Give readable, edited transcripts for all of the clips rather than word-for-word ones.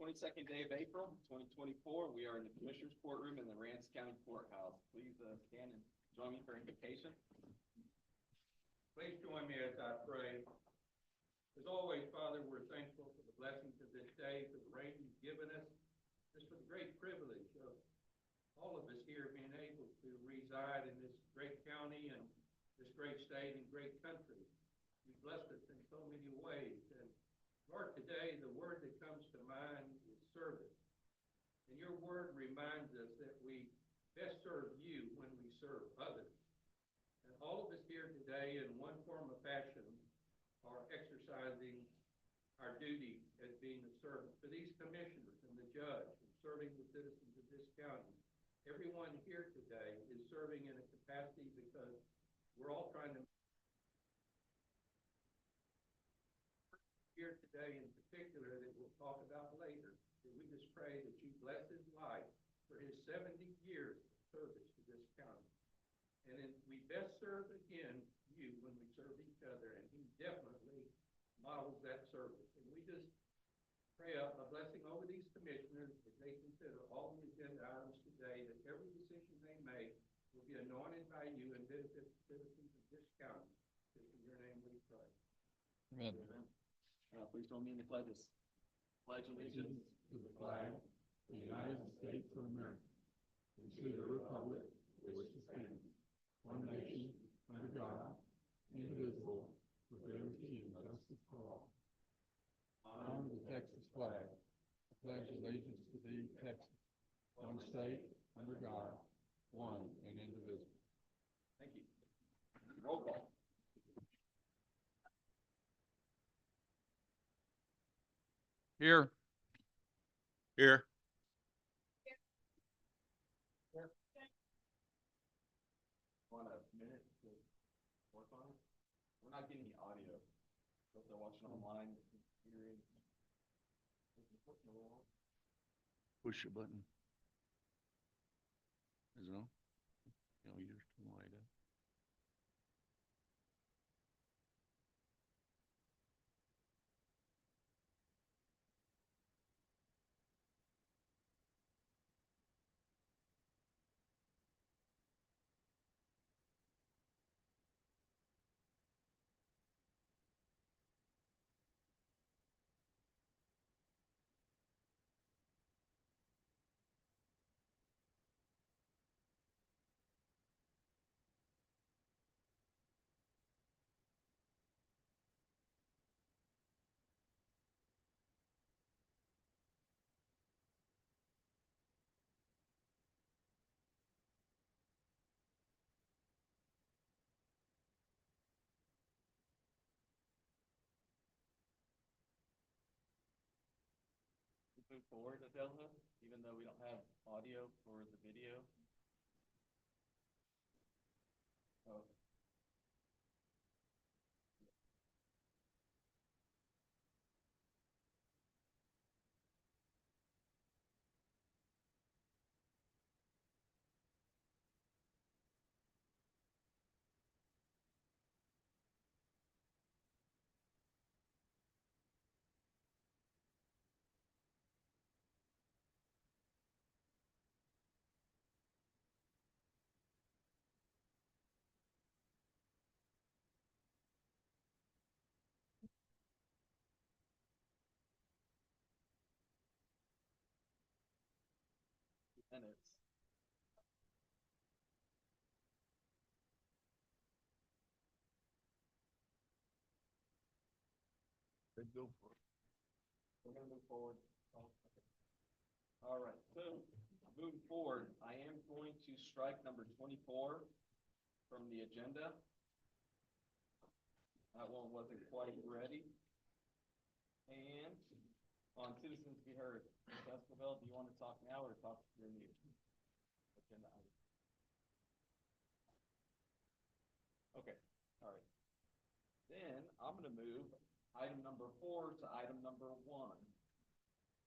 22nd day of April, 2024. We are in the Commissioner's Courtroom in the Rance County Courthouse. Please stand and join me for invocation. Please join me as I pray. As always, Father, we're thankful for the blessings of this day, for the rain you've given us, just for the great privilege of all of us here being able to reside in this great county and this great state and great country. You've blessed us in so many ways. And Lord, today the word that comes to mind is service. And your word reminds us that we best serve you when we serve others. And all of us here today, in one form or fashion, are exercising our duty as being a servant for these commissioners and the judge and serving the citizens of this county. Everyone here today is serving in a capacity because we're all trying to here today in particular that we'll talk about later, that we just pray that you bless his life for his 70 years of service to this county. And then we best serve again you when we serve each other, and he definitely models that service. And we just pray a blessing over these commissioners as they consider all the agenda items today, that every decision they make will be anointed by you and benefit the citizens of this county. Just in your name we pray. Amen. Amen. Please join me in the pledges. Pledge allegiance to the flag of the United States of America and to the republic for which it stands, one nation, under God, indivisible, with liberty and justice for all. Honor the Texas flag. I pledge allegiance to thee, Texas, one state, under God, one and indivisible. Thank you. Roll call. Here. Here. Want a minute to work on it? We're not getting the audio. So if they're watching online, hearing. Push the button. Is it on? You know, you just turn the light up. Move forward, Adelha, even though we don't have audio for the video. Oh. Minutes. Go for it. We're going to move forward. All right. So moving forward, I am going to strike number 24 from the agenda. That one wasn't quite ready. And on citizens be heard, Ms. Escobar, do you want to talk now or talk during the agenda item? Okay. All right. Then I'm going to move item number 4 to item number 1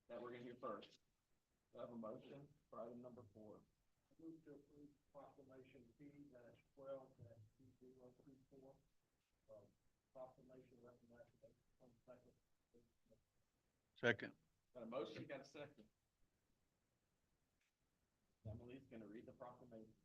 that we're going to hear first. Do I have a motion for item number 4? I move to approve proclamation P-12-2034, proclamation recognizing the 22nd. Second. Got a motion, got a second. Emily's gonna read the proclamation.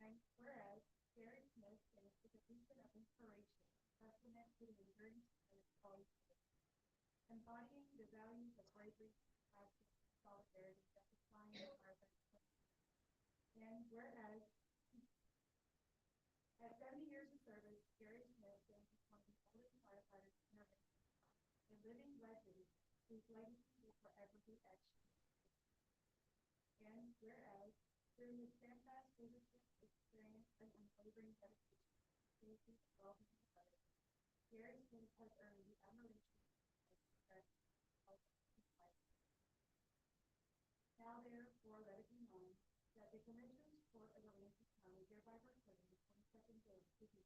And whereas Gary Smith is a beacon of inspiration, testament to the enduring spirit of Holy Spirit, embodying the values of bravery, compassion, solidarity, that define our identity. And whereas at 70 years of service, Gary Smith stands as one of the oldest firefighters in our nation, a living legend whose legacy will forever be etched. And whereas through his steadfast leadership, experience, and unwavering dedication to safety and well-being of others, Gary Smith has earned the admiration and respect of society. Now therefore let it be known that the Commissioners Court of Atlantic County hereby proclaims the 22nd day to be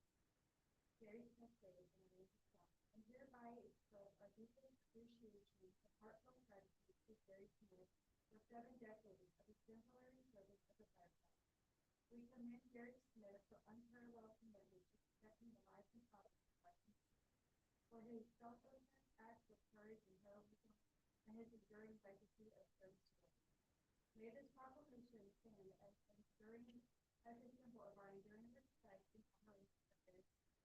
Gary Smith Day in Atlantic County, and hereby express our deepest appreciation and heartfelt gratitude to Gary Smith for 7 decades of exemplary service as a firefighter. We commend Gary Smith for unparalleled commitment to protecting the lives and property of our community, for his selflessness, acts of courage and heroism, and his enduring legacy of service to others. May this proclamation stand as a symbol of our enduring respect and admiration for Gary Smith,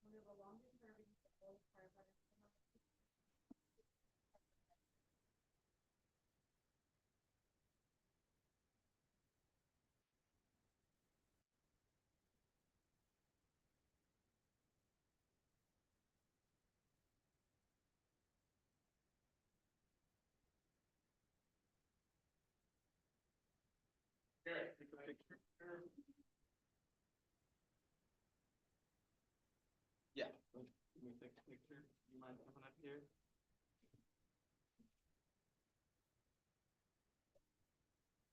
one of the longest serving and oldest firefighters in our country. Gary, take a picture. Yeah, let me take a picture. You mind coming up here?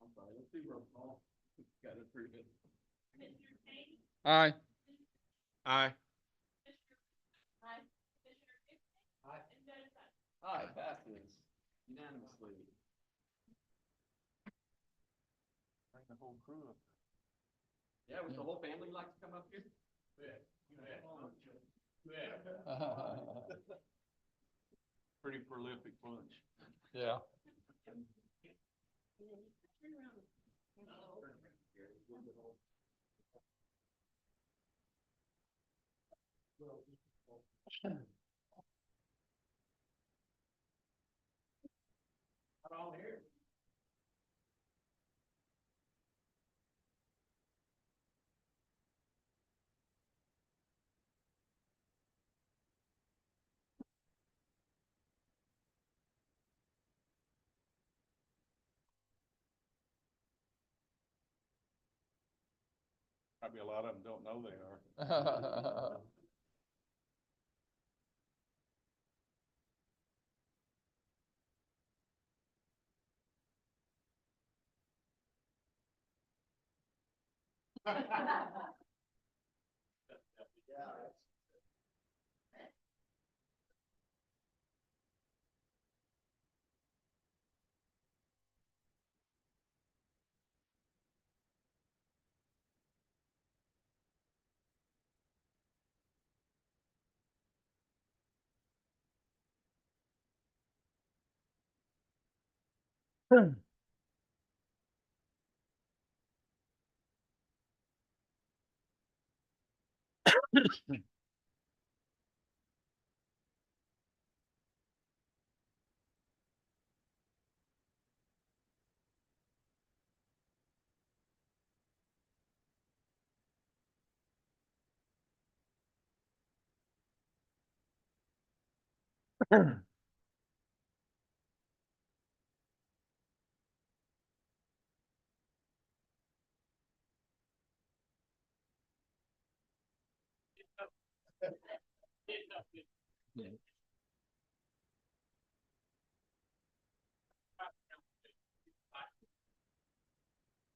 I'm sorry, let's do roll call. Gotta approve it. Aye. Aye. Aye, passes unanimously. Bring the whole crew up. Yeah, would the whole family like to come up here? Pretty prolific bunch. Yeah. Not all here. Probably a lot of them don't know they are. Yeah.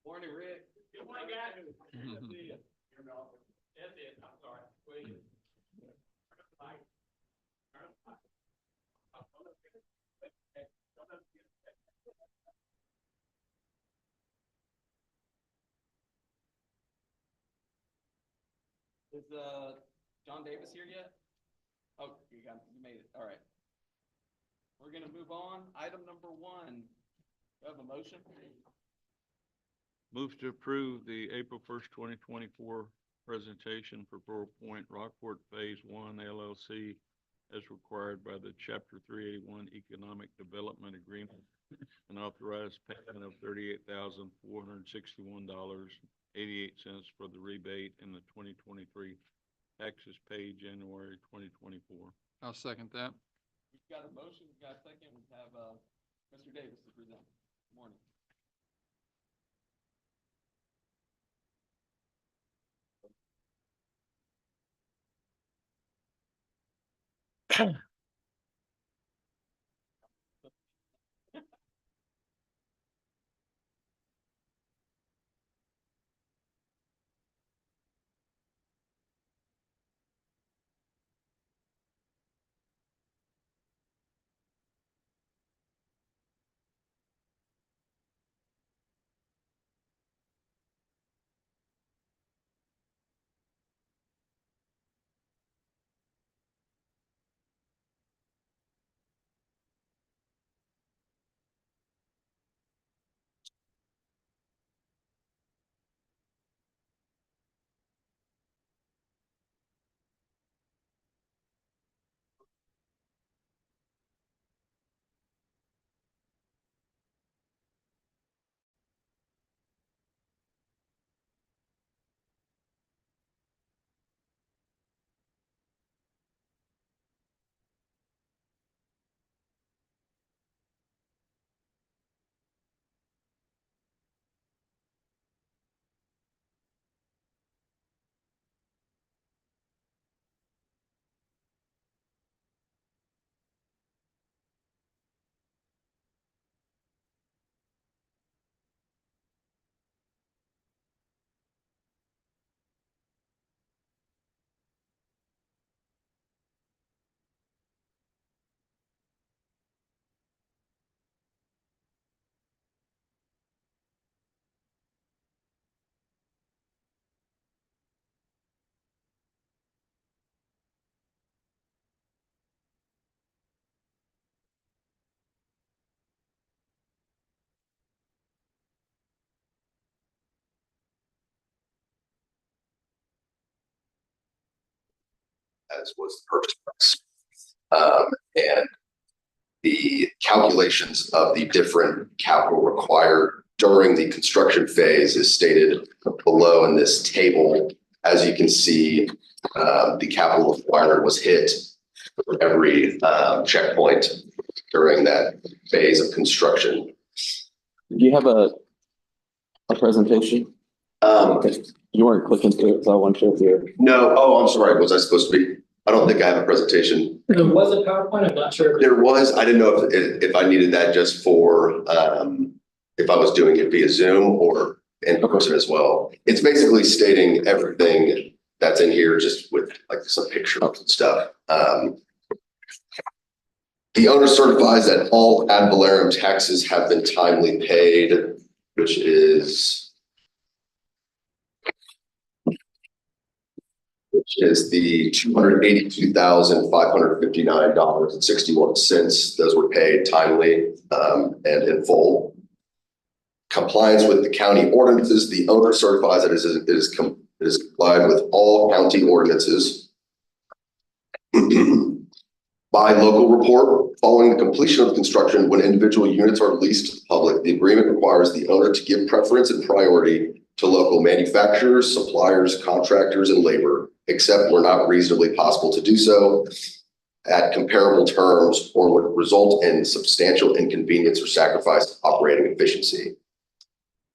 Morning, Rick. Good morning, guys. That's it, I'm sorry. Wait. Is, John Davis here yet? Oh, you made it, all right. We're gonna move on, item number 1. Do I have a motion? Move to approve the April 1st, 2024 presentation for Pearl Point Rockport Phase 1 LLC as required by the Chapter 381 Economic Development Agreement and authorize payment of $38,461.88 for the rebate in the 2023 taxes paid January 2024. I'll second that. We've got a motion, we've got a second, we have, Mr. Davis to present. Good morning. As was the purchase price. And the calculations of the different capital required during the construction phase is stated below in this table. As you can see, the capital required was hit for every checkpoint during that phase of construction. Do you have a presentation? You weren't clicking through it, so I want to hear. No, oh, I'm sorry. Was I supposed to be? I don't think I have a presentation. There was a PowerPoint, I'm not sure. There was, I didn't know if I needed that just for, if I was doing it via Zoom or in person as well. It's basically stating everything that's in here, just with like some pictures and stuff. The owner certifies that all ad valorem taxes have been timely paid, which is the $282,559.61. Those were paid timely and in full. Compliance with the county ordinances. The owner certifies that it is complied with all county ordinances. By local report, following the completion of the construction, when individual units are leased to the public, the agreement requires the owner to give preference and priority to local manufacturers, suppliers, contractors, and labor, except where not reasonably possible to do so at comparable terms or would result in substantial inconvenience or sacrifice operating efficiency.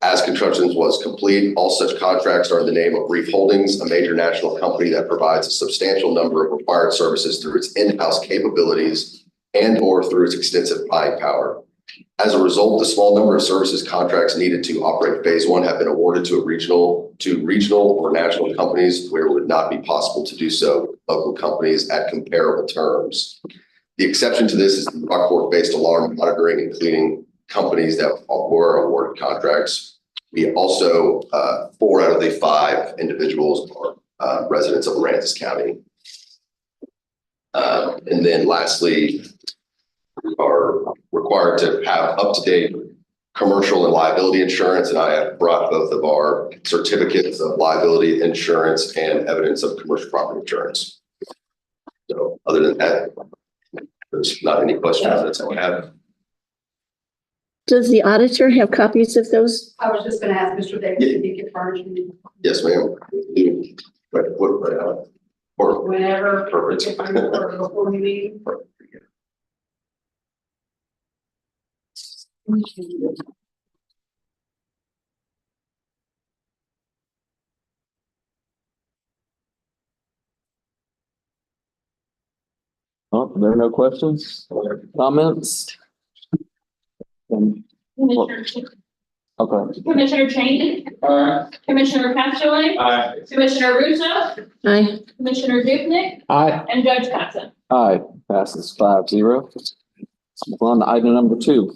As construction was complete, all such contracts are in the name of Reef Holdings, a major national company that provides a substantial number of required services through its in-house capabilities and/or through its extensive buying power. As a result, the small number of services contracts needed to operate phase one have been awarded to regional or national companies where it would not be possible to do so with local companies at comparable terms. The exception to this is the Rockport-based alarm monitoring and cleaning companies that were awarded contracts. We also, 4 out of the 5 individuals are residents of Aransas County. And then lastly, we are required to have up-to-date commercial and liability insurance, and I have brought both of our certificates of liability insurance and evidence of commercial property insurance. So other than that, there's not any questions. That's all I have. Does the auditor have copies of those? I was just gonna ask Mr. Davis if he could furnish me Yes, ma'am. Or whenever. perfect. Or before we leave. Oh, there are no questions, comments? Okay. Commissioner Cheney. Commissioner Castaway. Commissioner Russo. Aye. Commissioner Dupnick. Aye. And Judge Catson. Aye, passes 5-0. Let's move on to item number 2.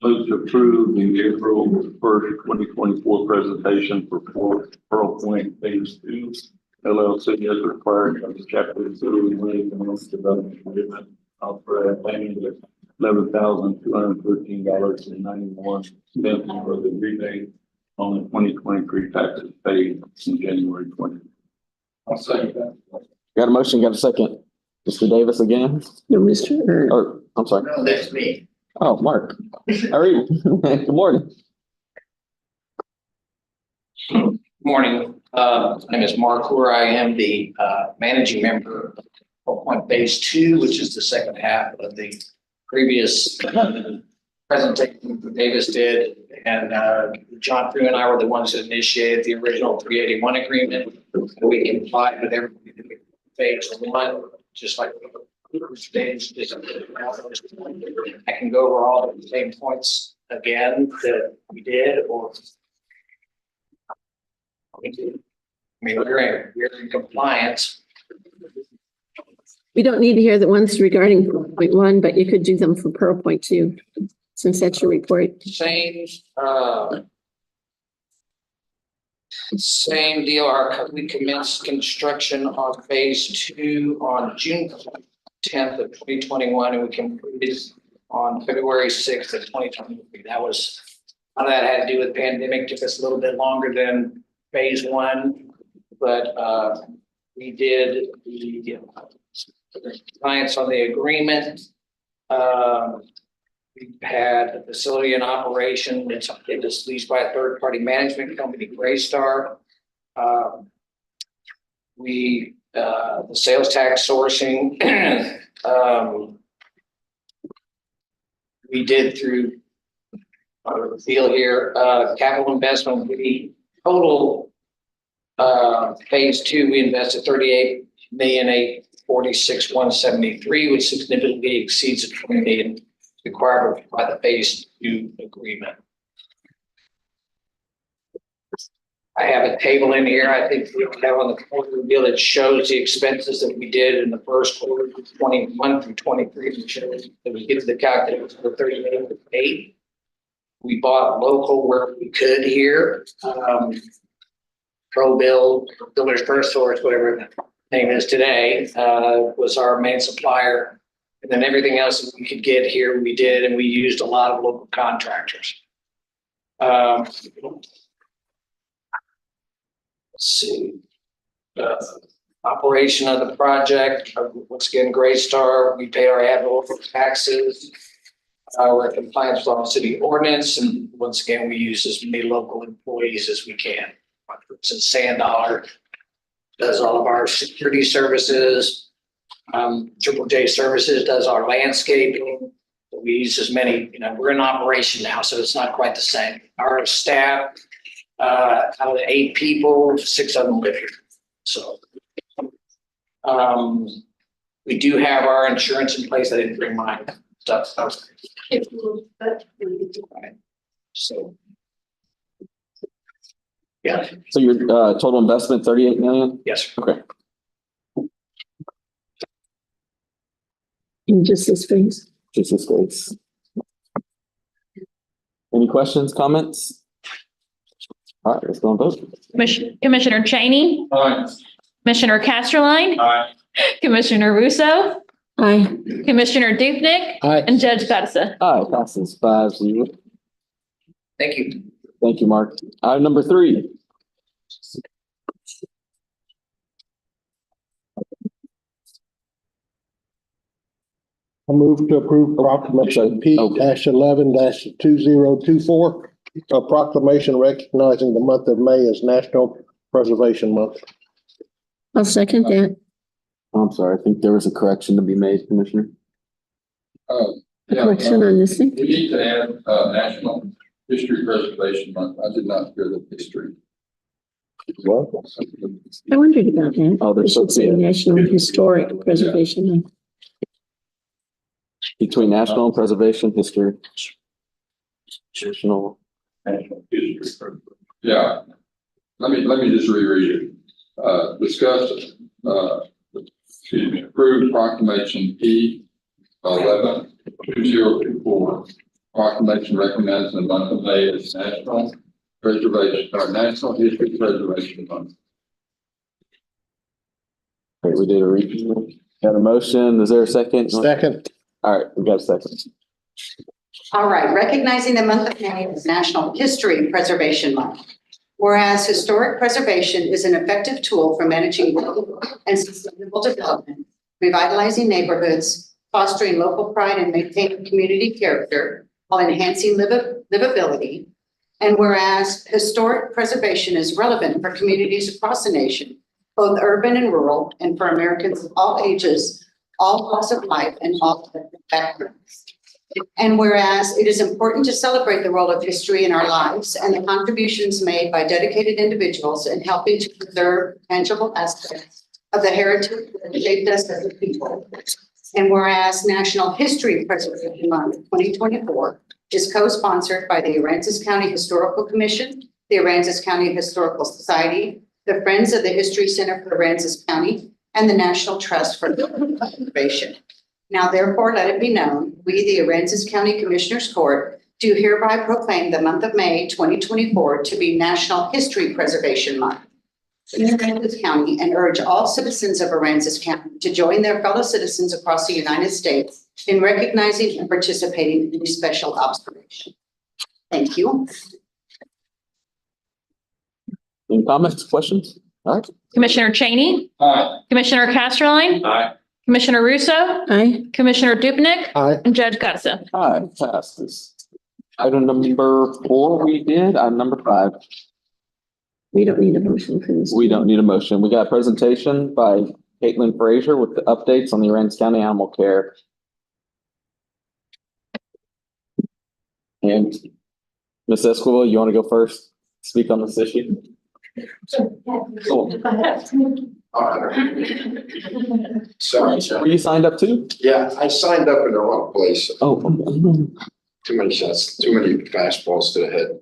Move to approve the April 1st, 2024 presentation for Pearl Point Phase 2 LLC as required under Chapter 31 Economic Development Agreement. Authorized payment of $11,213.91 for the rebate on the 2023 taxes paid in January 20. I'll second that. Got a motion, got a second. Mr. Davis again? No, Mr. Or, I'm sorry. No, that's me. Oh, Mark. How are you? Good morning. Morning. My name is Mark Hoare. I am the managing member of Pearl Point Phase 2, which is the second half of the previous presentation that Davis did. And John Frew and I were the ones that initiated the original 381 agreement. We complied with everything in Phase 1, just like stage. I can go over all the same points again that we did, or I mean, we're in compliance. We don't need to hear the ones regarding point 1, but you could do them for Pearl Point 2, since that's your report. Same deal. We commenced construction on Phase 2 on June 10th of 2021, and we completed on February 6th of 2023. That was, a lot of that had to do with the pandemic. Took us a little bit longer than Phase 1, but we did the compliance on the agreement. We had a facility in operation. It was leased by a third-party management company, Greystar. The sales tax sourcing, we did through the field here, capital investment. We total Phase 2, we invested $38,846,173, which significantly exceeds the $20 million required by the Phase 2 agreement. I have a table in here. I think we have on the quarterly deal that shows the expenses that we did in the first quarter, 21 through 23. That we get to the calculation for 38.8. We bought local where we could here. ProBuild, Builders First Source, whatever the name is today, was our main supplier. And then everything else that we could get here, we did, and we used a lot of local contractors. Let's see. Operation of the project, once again, Greystar, we paid our ad valorem taxes. We're in compliance with all city ordinance, and once again, we use as many local employees as we can. For instance, Sand Dollar does all of our security services. Triple J Services does our landscaping. We use as many, we're in operation now, so it's not quite the same. Our staff, out of the 8 people, 6 of them live here. So, we do have our insurance in place. I didn't bring mine. So. Yeah, So your total investment, 38 million? yes. Okay. In just this phase. Just this case. Any questions, comments? All right, let's go and vote. Commissioner Cheney, Aye. Commissioner Casterline, Aye. Commissioner Russo, Aye. Commissioner Dupnick, Aye. and Judge Gotcha. Aye, passes 5-0. Thank you. Thank you, Mark. Item number 3. I move to approve proclamation P -11 2024, a proclamation recognizing the month of May as National Preservation Month. I'll second that. I'm sorry, I think there was a correction to be made, Commissioner. A correction on this thing. We need to add, National History Preservation Month. I did not hear the history. I wondered about that. Oh, We there's should say National Historic Preservation Month. Between national and preservation history. Traditional. National History Preservation. Yeah. Let me just reread it. Discuss, approved proclamation P-11-2024. Proclamation recognizing the month of May as National Preservation, or National History Preservation Month. Okay, we did a read. Got a motion. Is there a second? Second. All right, we got a second. All right, recognizing the month of May as National History Preservation Month. Whereas historic preservation is an effective tool for managing local and sustainable development, revitalizing neighborhoods, fostering local pride and maintaining community character while enhancing livability. And whereas historic preservation is relevant for communities across the nation, both urban and rural, and for Americans of all ages, all walks of life, and all backgrounds. And whereas it is important to celebrate the role of history in our lives and the contributions made by dedicated individuals in helping to preserve tangible aspects of the heritage that shaped us as a people. And whereas National History Preservation Month 2024 is co-sponsored by the Aransas County Historical Commission, the Aransas County Historical Society, the Friends of the History Center for Aransas County, and the National Trust for Preservation. Now therefore let it be known, we, the Aransas County Commissioners Court, do hereby proclaim the month of May 2024 to be National History Preservation Month in Aransas County, and urge all citizens of Aransas County to join their fellow citizens across the United States in recognizing and participating in this special observation. Thank you. Any comments, questions? All right. Commissioner Cheney, Aye. Commissioner Casterline, Aye. Commissioner Russo, Aye. Commissioner Dupnick, Aye. and Judge Gotcha. Aye, passes. Item number 4 we did. Item number 5. We don't need a motion for this. We don't need a motion. We got a presentation by Caitlin Frazier with the updates on the Aransas County Animal Care. And Ms. Esquivel, you want to go first? Speak on this issue? Cool. Sorry, Were you signed up too? yeah, I signed up in the wrong place. Oh, Too many shots, too many fastballs to the head.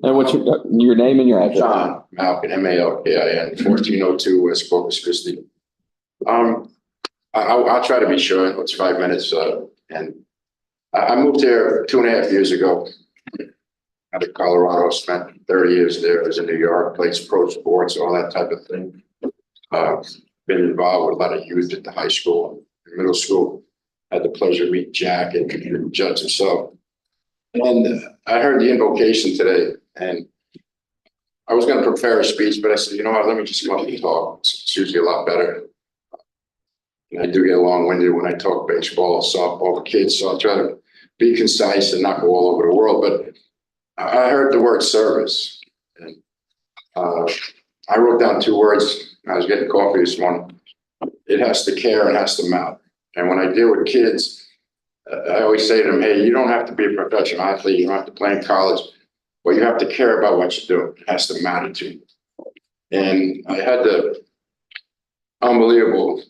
and what's your name and your address? John Malkin, MALKIN, 1402 West Corpus Christi. I'll try to be short. It's 5 minutes. And I moved here 2.5 years ago. Out of Colorado, spent 30 years there. I was in New York, played pro sports, all that type of thing. Been involved with a lot of youth at the high school, middle school. Had the pleasure of meeting Jack and the judge himself. And I heard the invocation today, and I was going to prepare a speech, but I said, you know what, let me just come up and talk. It's usually a lot better. And I do get long-winded when I talk baseball, softball with kids, so I'll try to be concise and not go all over the world. But I heard the word service, and I wrote down 2 words. I was getting coffee this morning. it has to care and has to matter. And when I deal with kids, I always say to them, hey, you don't have to be a professional athlete, you don't have to play in college, but you have to care about what you do. It has to matter to you. And I had the unbelievable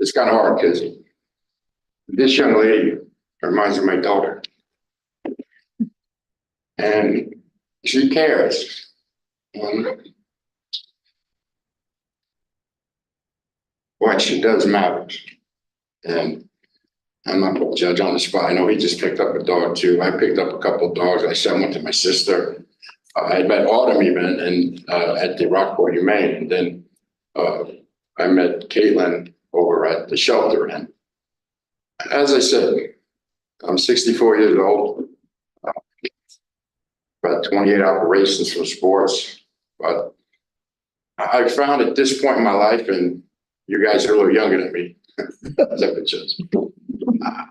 it's kind of hard because this young lady reminds me of my daughter. And she cares. And what she does matters. And I'm not going to judge on the spot. I know he just picked up a dog too. I picked up a couple of dogs. I sent one to my sister. I met Autumn even at the Rockport Humane. And then I met Caitlin over at the shelter. And as I said, I'm 64 years old. About 28 operations from sports. But I found at this point in my life, and you guys are a little younger than me,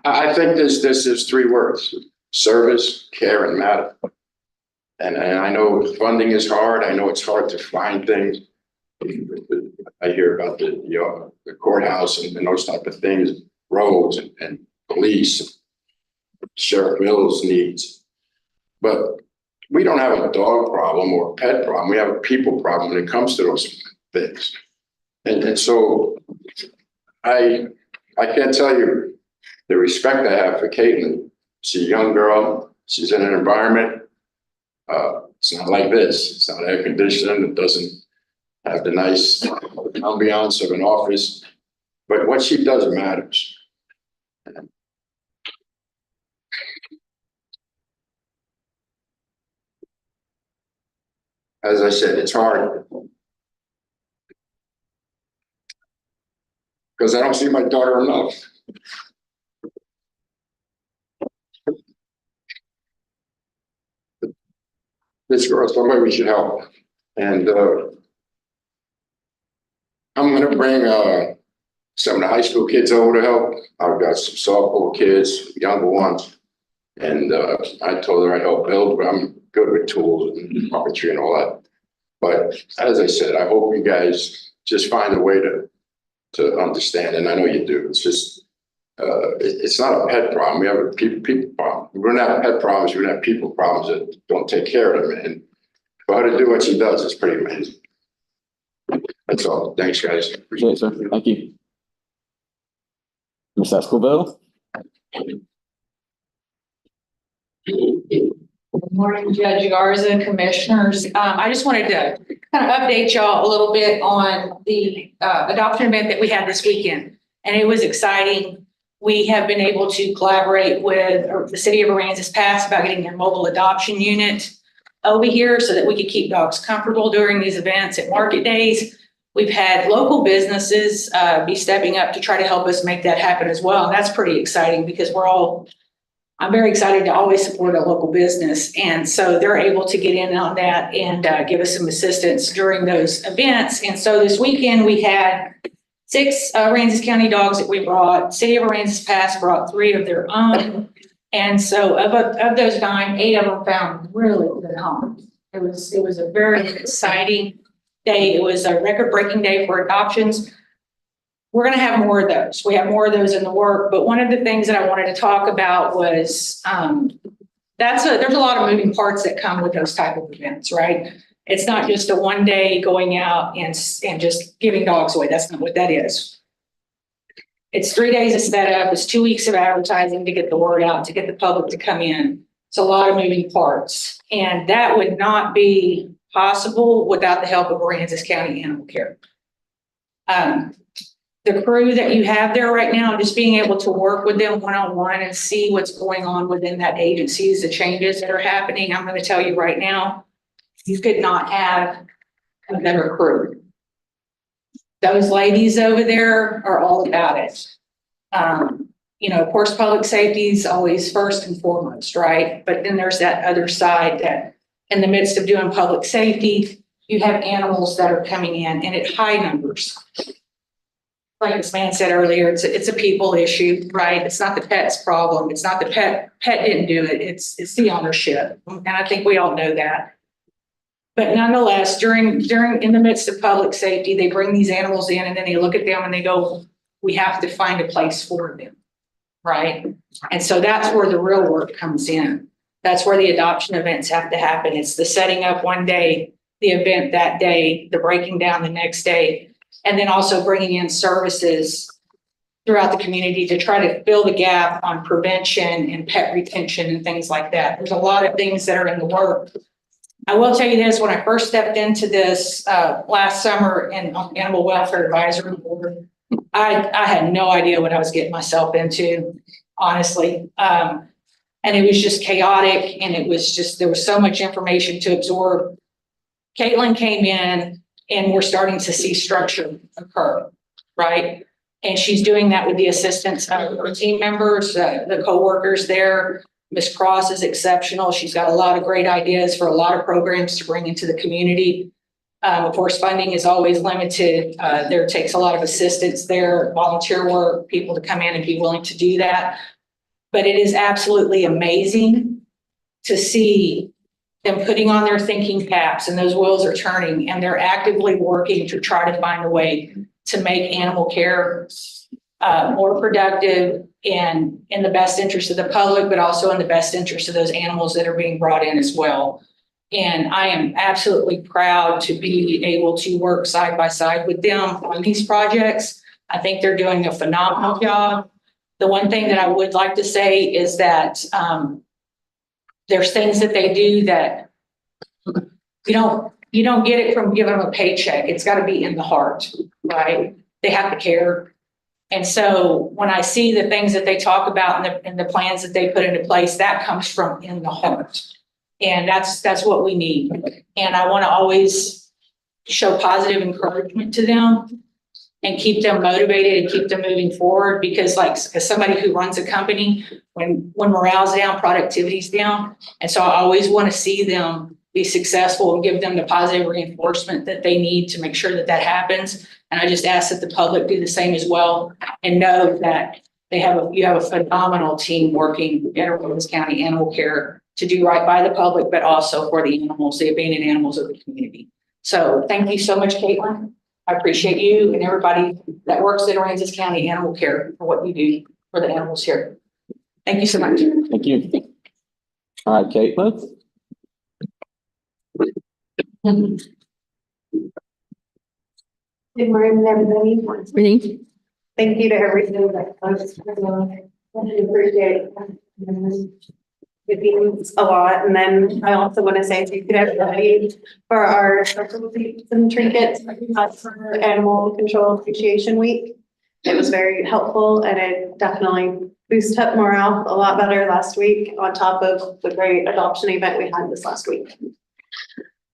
I think there's three words: service, care, and matter. And I know funding is hard. I know it's hard to find things. I hear about the courthouse and those type of things, roads and police, Sheriff Mills needs. But we don't have a dog problem or a pet problem. We have a people problem when it comes to those things. And so I can't tell you the respect I have for Caitlin. She's a young girl. She's in an environment. It's not like this. It's not air conditioned. It doesn't have the nice ambiance of an office. But what she does matters. As I said, it's hard because I don't see my daughter enough. This girl, somebody we should help. And I'm going to bring some of the high school kids over to help. I've got some softball kids, younger ones. And I told her I'd help build, but I'm good with tools and puppetry and all that. But as I said, I hope you guys just find a way to understand, and I know you do. It's just, it's not a pet problem. We have a people problem. We're going to have pet problems. We're going to have people problems that don't take care of them. And for her to do what she does is pretty amazing. That's all. Thanks, guys. Appreciate it, sir. Thank you. Ms. Escobedo? Good morning, Judge Garza, commissioners. I just wanted to kind of update y'all a little bit on the adoption event that we had this weekend. And it was exciting. We have been able to collaborate with the city of Aransas Pass about getting their mobile adoption unit over here so that we could keep dogs comfortable during these events at market days. We've had local businesses be stepping up to try to help us make that happen as well. And that's pretty exciting because I'm very excited to always support a local business. And so they're able to get in on that and give us some assistance during those events. And so this weekend we had 6 Aransas County dogs that we brought. City of Aransas Pass brought 3 of their own. And so of those 9, 8 of them found really good homes. It was a very exciting day. It was a record-breaking day for adoptions. We're going to have more of those. We have more of those in the work. But one of the things that I wanted to talk about was there's a lot of moving parts that come with those type of events, right? It's not just a one day going out and just giving dogs away. That's not what that is. It's 3 days of setup. It's 2 weeks of advertising to get the word out, to get the public to come in. It's a lot of moving parts. And that would not be possible without the help of Aransas County Animal Care. The crew that you have there right now, just being able to work with them one-on-one and see what's going on within that agency, the changes that are happening. I'm going to tell you right now, you could not have a better crew. Those ladies over there are all about it. Of course, public safety is always first and foremost, right? But then there's that other side that in the midst of doing public safety, you have animals that are coming in and at high numbers. like this man said earlier, it's a people issue, right? It's not the pet's problem. It's not the pet didn't do it. It's the ownership. And I think we all know that. But nonetheless, in the midst of public safety, they bring these animals in and then they look at them and they go, we have to find a place for them, right? And so that's where the real work comes in. That's where the adoption events have to happen. It's the setting up one day, the event that day, the breaking down the next day, and then also bringing in services throughout the community to try to fill the gap on prevention and pet retention and things like that. There's a lot of things that are in the work. I will tell you this, when I first stepped into this last summer in Animal Welfare Advisory Board, I had no idea what I was getting myself into, honestly. And it was just chaotic, and it was just, there was so much information to absorb. Caitlin came in and we're starting to see structure occur, right? And she's doing that with the assistance of her team members, the coworkers there. Ms. Cross is exceptional. She's got a lot of great ideas for a lot of programs to bring into the community. Of course, funding is always limited. There takes a lot of assistance there, volunteer work, people to come in and be willing to do that. But it is absolutely amazing to see them putting on their thinking caps and those wheels are turning and they're actively working to try to find a way to make animal care more productive and in the best interest of the public, but also in the best interest of those animals that are being brought in as well. And I am absolutely proud to be able to work side by side with them on these projects. I think they're doing a phenomenal job. The one thing that I would like to say is that there's things that they do that you don't get it from giving them a paycheck. It's got to be in the heart, right? They have to care. And so when I see the things that they talk about and the plans that they put into place, that comes from in the heart. And that's what we need. And I want to always show positive encouragement to them and keep them motivated and keep them moving forward, because like as somebody who runs a company, when morale's down, productivity's down. And so I always want to see them be successful and give them the positive reinforcement that they need to make sure that that happens. And I just ask that the public do the same as well and know that you have a phenomenal team working in Arapahoe County Animal Care to do right by the public, but also for the animals, the abandoned animals of the community. So thank you so much, Caitlin. I appreciate you and everybody that works at Aransas County Animal Care for what you do for the animals here. Thank you so much. Thank you. All right, Caitlin. Good morning, everybody. Morning. Thank you to everyone that comes. I appreciate it. It means a lot. And then I also want to say thank you to everybody for our special treats and trinkets for Animal Control Appreciation Week. It was very helpful and it definitely boosted up morale a lot better last week on top of the great adoption event we had this last week.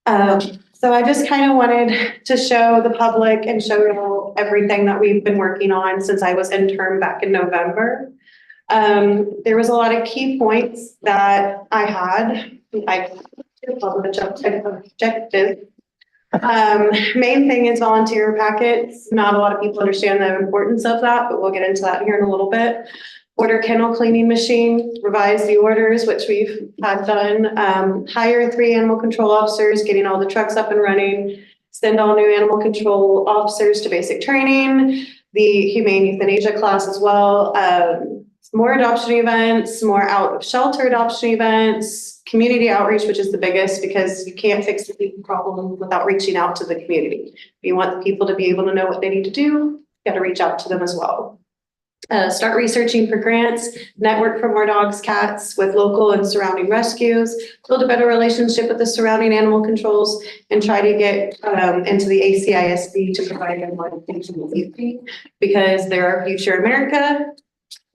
So I just kind of wanted to show the public and show you everything that we've been working on since I was intern back in November. There was a lot of key points that I had. Objective. Main thing is volunteer packets. Not a lot of people understand the importance of that, but we'll get into that here in a little bit. Order kennel cleaning machine, revise the orders, which we've had done. Hire 3 animal control officers, getting all the trucks up and running. Send all new animal control officers to basic training. The humane euthanasia class as well. More adoption events, more out of shelter adoption events, community outreach, which is the biggest because you can't fix the people problem without reaching out to the community. If you want the people to be able to know what they need to do, you got to reach out to them as well. Start researching for grants, network for more dogs, cats with local and surrounding rescues, build a better relationship with the surrounding animal controls, and try to get into the ACISB to provide them more information and safety, because they're our future America.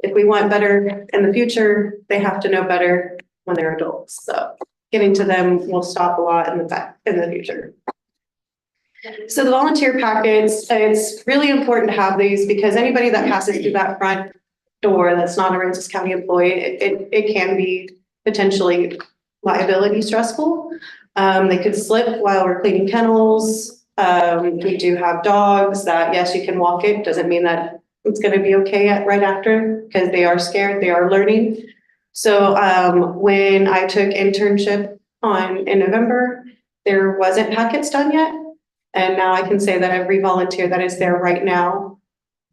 If we want better in the future, they have to know better when they're adults. So getting to them will stop a lot in the future. So the volunteer packets, it's really important to have these because anybody that passes through that front door that's not a Aransas County employee, it can be potentially liability stressful. They could slip while we're cleaning kennels. We do have dogs that, yes, you can walk it, doesn't mean that it's gonna be okay right after, because they are scared, they are learning. So, when I took internship in November, there wasn't packets done yet. And now I can say that every volunteer that is there right now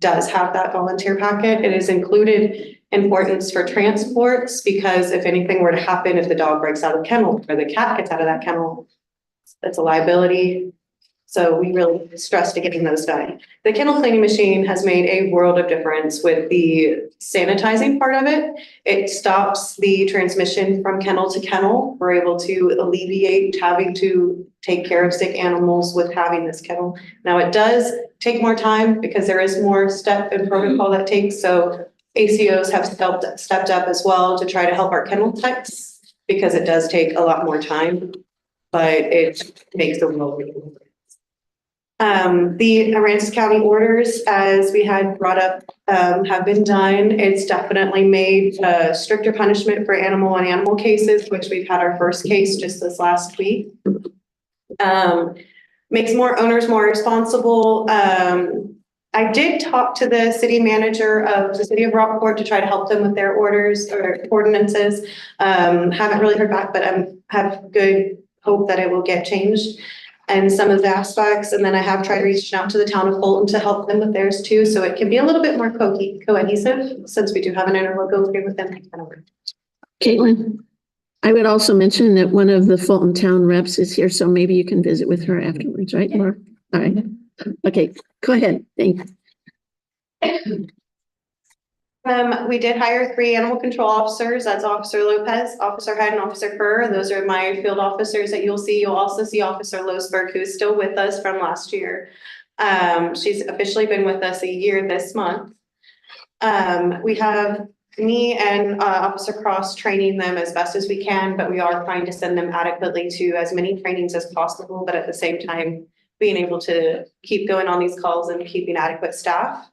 does have that volunteer packet. It is included importance for transports, because if anything were to happen, if the dog breaks out of the kennel or the cat gets out of that kennel, that's a liability. So we really stress to getting those done. The kennel cleaning machine has made a world of difference with the sanitizing part of it. It stops the transmission from kennel to kennel. We're able to alleviate having to take care of sick animals with having this kennel. Now, it does take more time because there is more step and protocol that takes. So ACOs have stepped up as well to try to help our kennel techs, because it does take a lot more time, but it makes a world of difference. The Aransas County orders, as we had brought up, have been done. It's definitely made stricter punishment for animal cases, which we've had our first case just this last week. Makes more owners more responsible. I did talk to the city manager of the city of Rockport to try to help them with their orders or ordinances. Haven't really heard back, but I have good hope that it will get changed and some of the aspects. And then I have tried reaching out to the town of Fulton to help them with theirs too. So it can be a little bit more cohesive, since we do have an interlocal agreement with them. Caitlin, I would also mention that one of the Fulton town reps is here, so maybe you can visit with her afterwards, right, Laura? All right. Okay, go ahead. Thank you. We did hire 3 animal control officers. That's Officer Lopez, Officer Head, and Officer Kerr. Those are my field officers that you'll see. You'll also see Officer Losberg, who's still with us from last year. She's officially been with us a year this month. We have me and Officer Cross training them as best as we can, but we are trying to send them adequately to as many trainings as possible, but at the same time, being able to keep going on these calls and keeping adequate staff.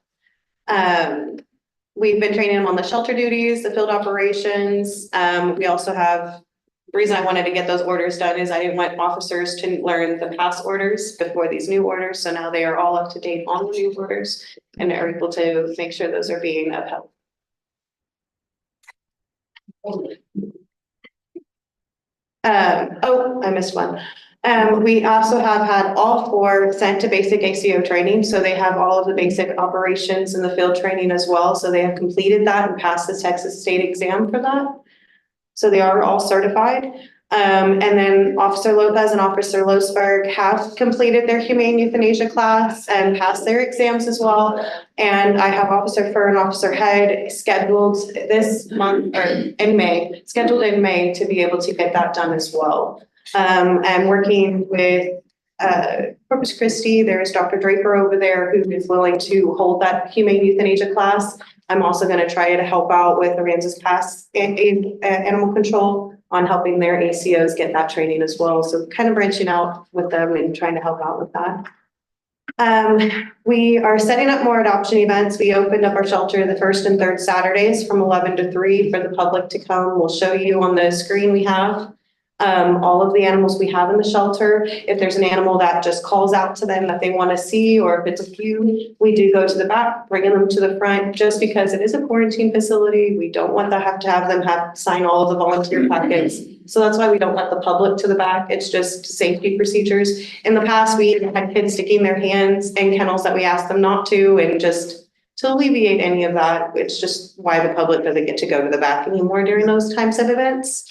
We've been training them on the shelter duties, the field operations. We also have, the reason I wanted to get those orders done is I didn't want officers to learn the past orders before these new orders. So now they are all up to date on the new orders and are able to make sure those are being upheld. I missed one. We also have had all 4 sent to basic ACO training. So they have all of the basic operations and the field training as well. So they have completed that and passed the Texas state exam for that. So they are all certified. And then Officer Lopez and Officer Losberg have completed their humane euthanasia class and passed their exams as well. And I have Officer Fur and Officer Head scheduled this month, or in May, to be able to get that done as well. I'm working with Corpus Christi. There's Dr. Draper over there who is willing to hold that humane euthanasia class. I'm also going to try to help out with Aransas Pass Animal Control on helping their ACOs get that training as well. So kind of branching out with them and trying to help out with that. We are setting up more adoption events. We opened up our shelter the 1st and 3rd Saturdays from 11 to 3 for the public to come. We'll show you on the screen we have all of the animals we have in the shelter. If there's an animal that just calls out to them that they want to see, or if it's a few, we do go to the back, bringing them to the front, just because it is a quarantine facility. We don't want to have them sign all of the volunteer packets. So that's why we don't let the public to the back. It's just safety procedures. In the past, we had kids sticking their hands in kennels that we asked them not to, and just to alleviate any of that, it's just why the public doesn't get to go to the back anymore during those types of events.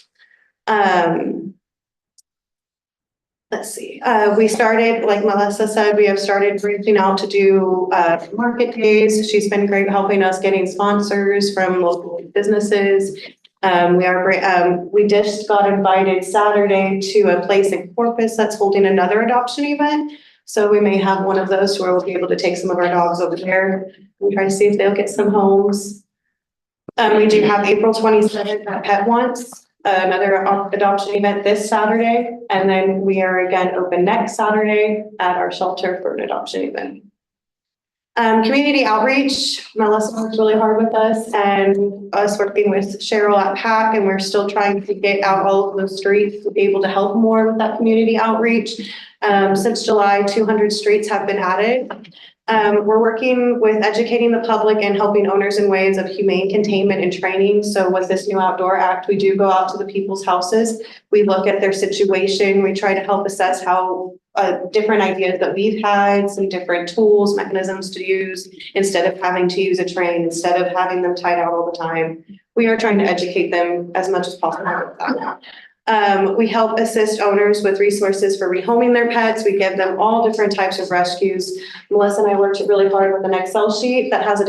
Let's see, we started, like Melissa said, we have started reaching out to do market days. She's been great helping us getting sponsors from local businesses. We just got invited Saturday to a place in Corpus that's holding another adoption event. So we may have one of those where we'll be able to take some of our dogs over there and try to see if they'll get some homes. We do have April 27th at Pet Once, another adoption event this Saturday. And then we are again open next Saturday at our shelter for an adoption event. Community outreach, Melissa worked really hard with us and us working with Cheryl at PAC, and we're still trying to get out all of those streets to be able to help more with that community outreach. Since July, 200 streets have been added. We're working with educating the public and helping owners in ways of humane containment and training. So with this new outdoor act, we do go out to the people's houses. We look at their situation. We try to help assess how different ideas that we've had, some different tools, mechanisms to use instead of having to use a train, instead of having them tied out all the time. We are trying to educate them as much as possible with that. We help assist owners with resources for rehoming their pets. We give them all different types of rescues. Melissa and I worked really hard with an Excel sheet that has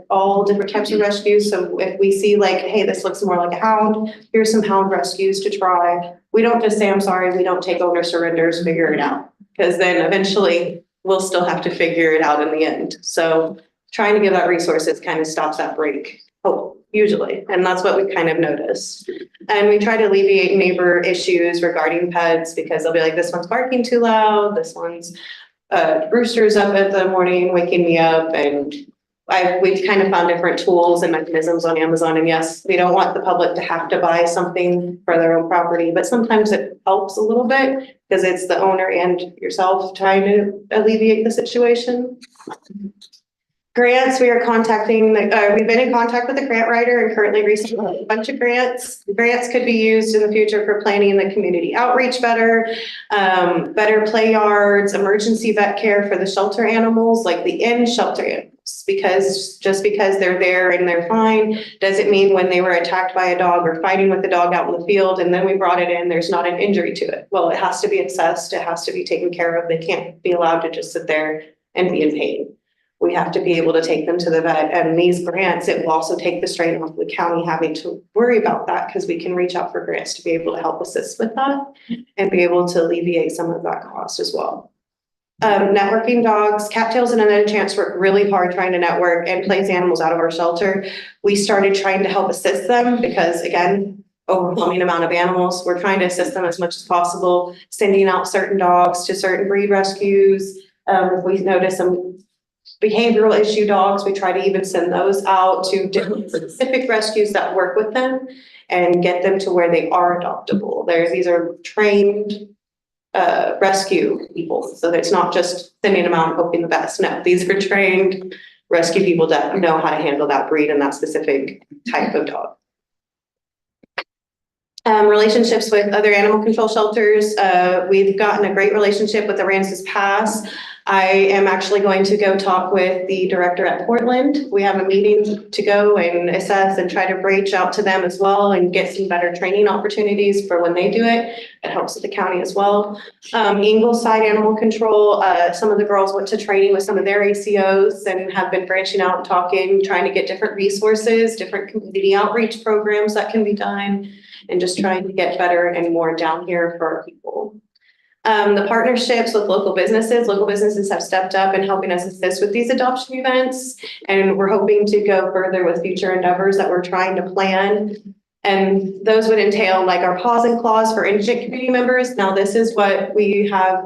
all different types of rescues. So if we see like, hey, this looks more like a hound, here's some hound rescues to try. We don't just say, I'm sorry, we don't take owner surrenders, figure it out. Because then eventually we'll still have to figure it out in the end. So trying to give that resources kind of stops that break. Usually, and that's what we kind of notice. And we try to alleviate neighbor issues regarding pets because they'll be like, this one's barking too loud, this one's rooster's up in the morning waking me up. And we've kind of found different tools and mechanisms on Amazon. And yes, we don't want the public to have to buy something for their own property, but sometimes it helps a little bit because it's the owner and yourself trying to alleviate the situation. Grants, we are contacting, we've been in contact with the grant writer and currently receiving a bunch of grants. Grants could be used in the future for planning the community outreach better, better play yards, emergency vet care for the shelter animals, like the in-shelter animals, because just because they're there and they're fine, doesn't mean when they were attacked by a dog or fighting with a dog out in the field and then we brought it in, there's not an injury to it. Well, it has to be assessed, it has to be taken care of. They can't be allowed to just sit there and be in pain. We have to be able to take them to the vet, and these grants, it will also take the strain off the county having to worry about that because we can reach out for grants to be able to help assist with that and be able to alleviate some of that cost as well. Networking dogs, Cattails and Another Chance work really hard trying to network and place animals out of our shelter. We started trying to help assist them because again, overwhelming amount of animals. We're trying to assist them as much as possible, sending out certain dogs to certain breed rescues. If we notice some behavioral issue dogs, we try to even send those out to different specific rescues that work with them and get them to where they are adoptable. These are trained rescue people. So it's not just sending them out and hoping the best. No, these are trained rescue people that know how to handle that breed and that specific type of dog. Relationships with other animal control shelters. We've gotten a great relationship with Aransas Pass. I am actually going to go talk with the director at Portland. We have a meeting to go and assess and try to reach out to them as well and get some better training opportunities for when they do it. It helps with the county as well. Ingleside Animal Control, some of the girls went to training with some of their ACOs and have been branching out and talking, trying to get different resources, different community outreach programs that can be done, and just trying to get better and more down here for our people. The partnerships with local businesses have stepped up in helping us assist with these adoption events. And we're hoping to go further with future endeavors that we're trying to plan. And those would entail like our pause and clause for indigent community members. Now, this is what we have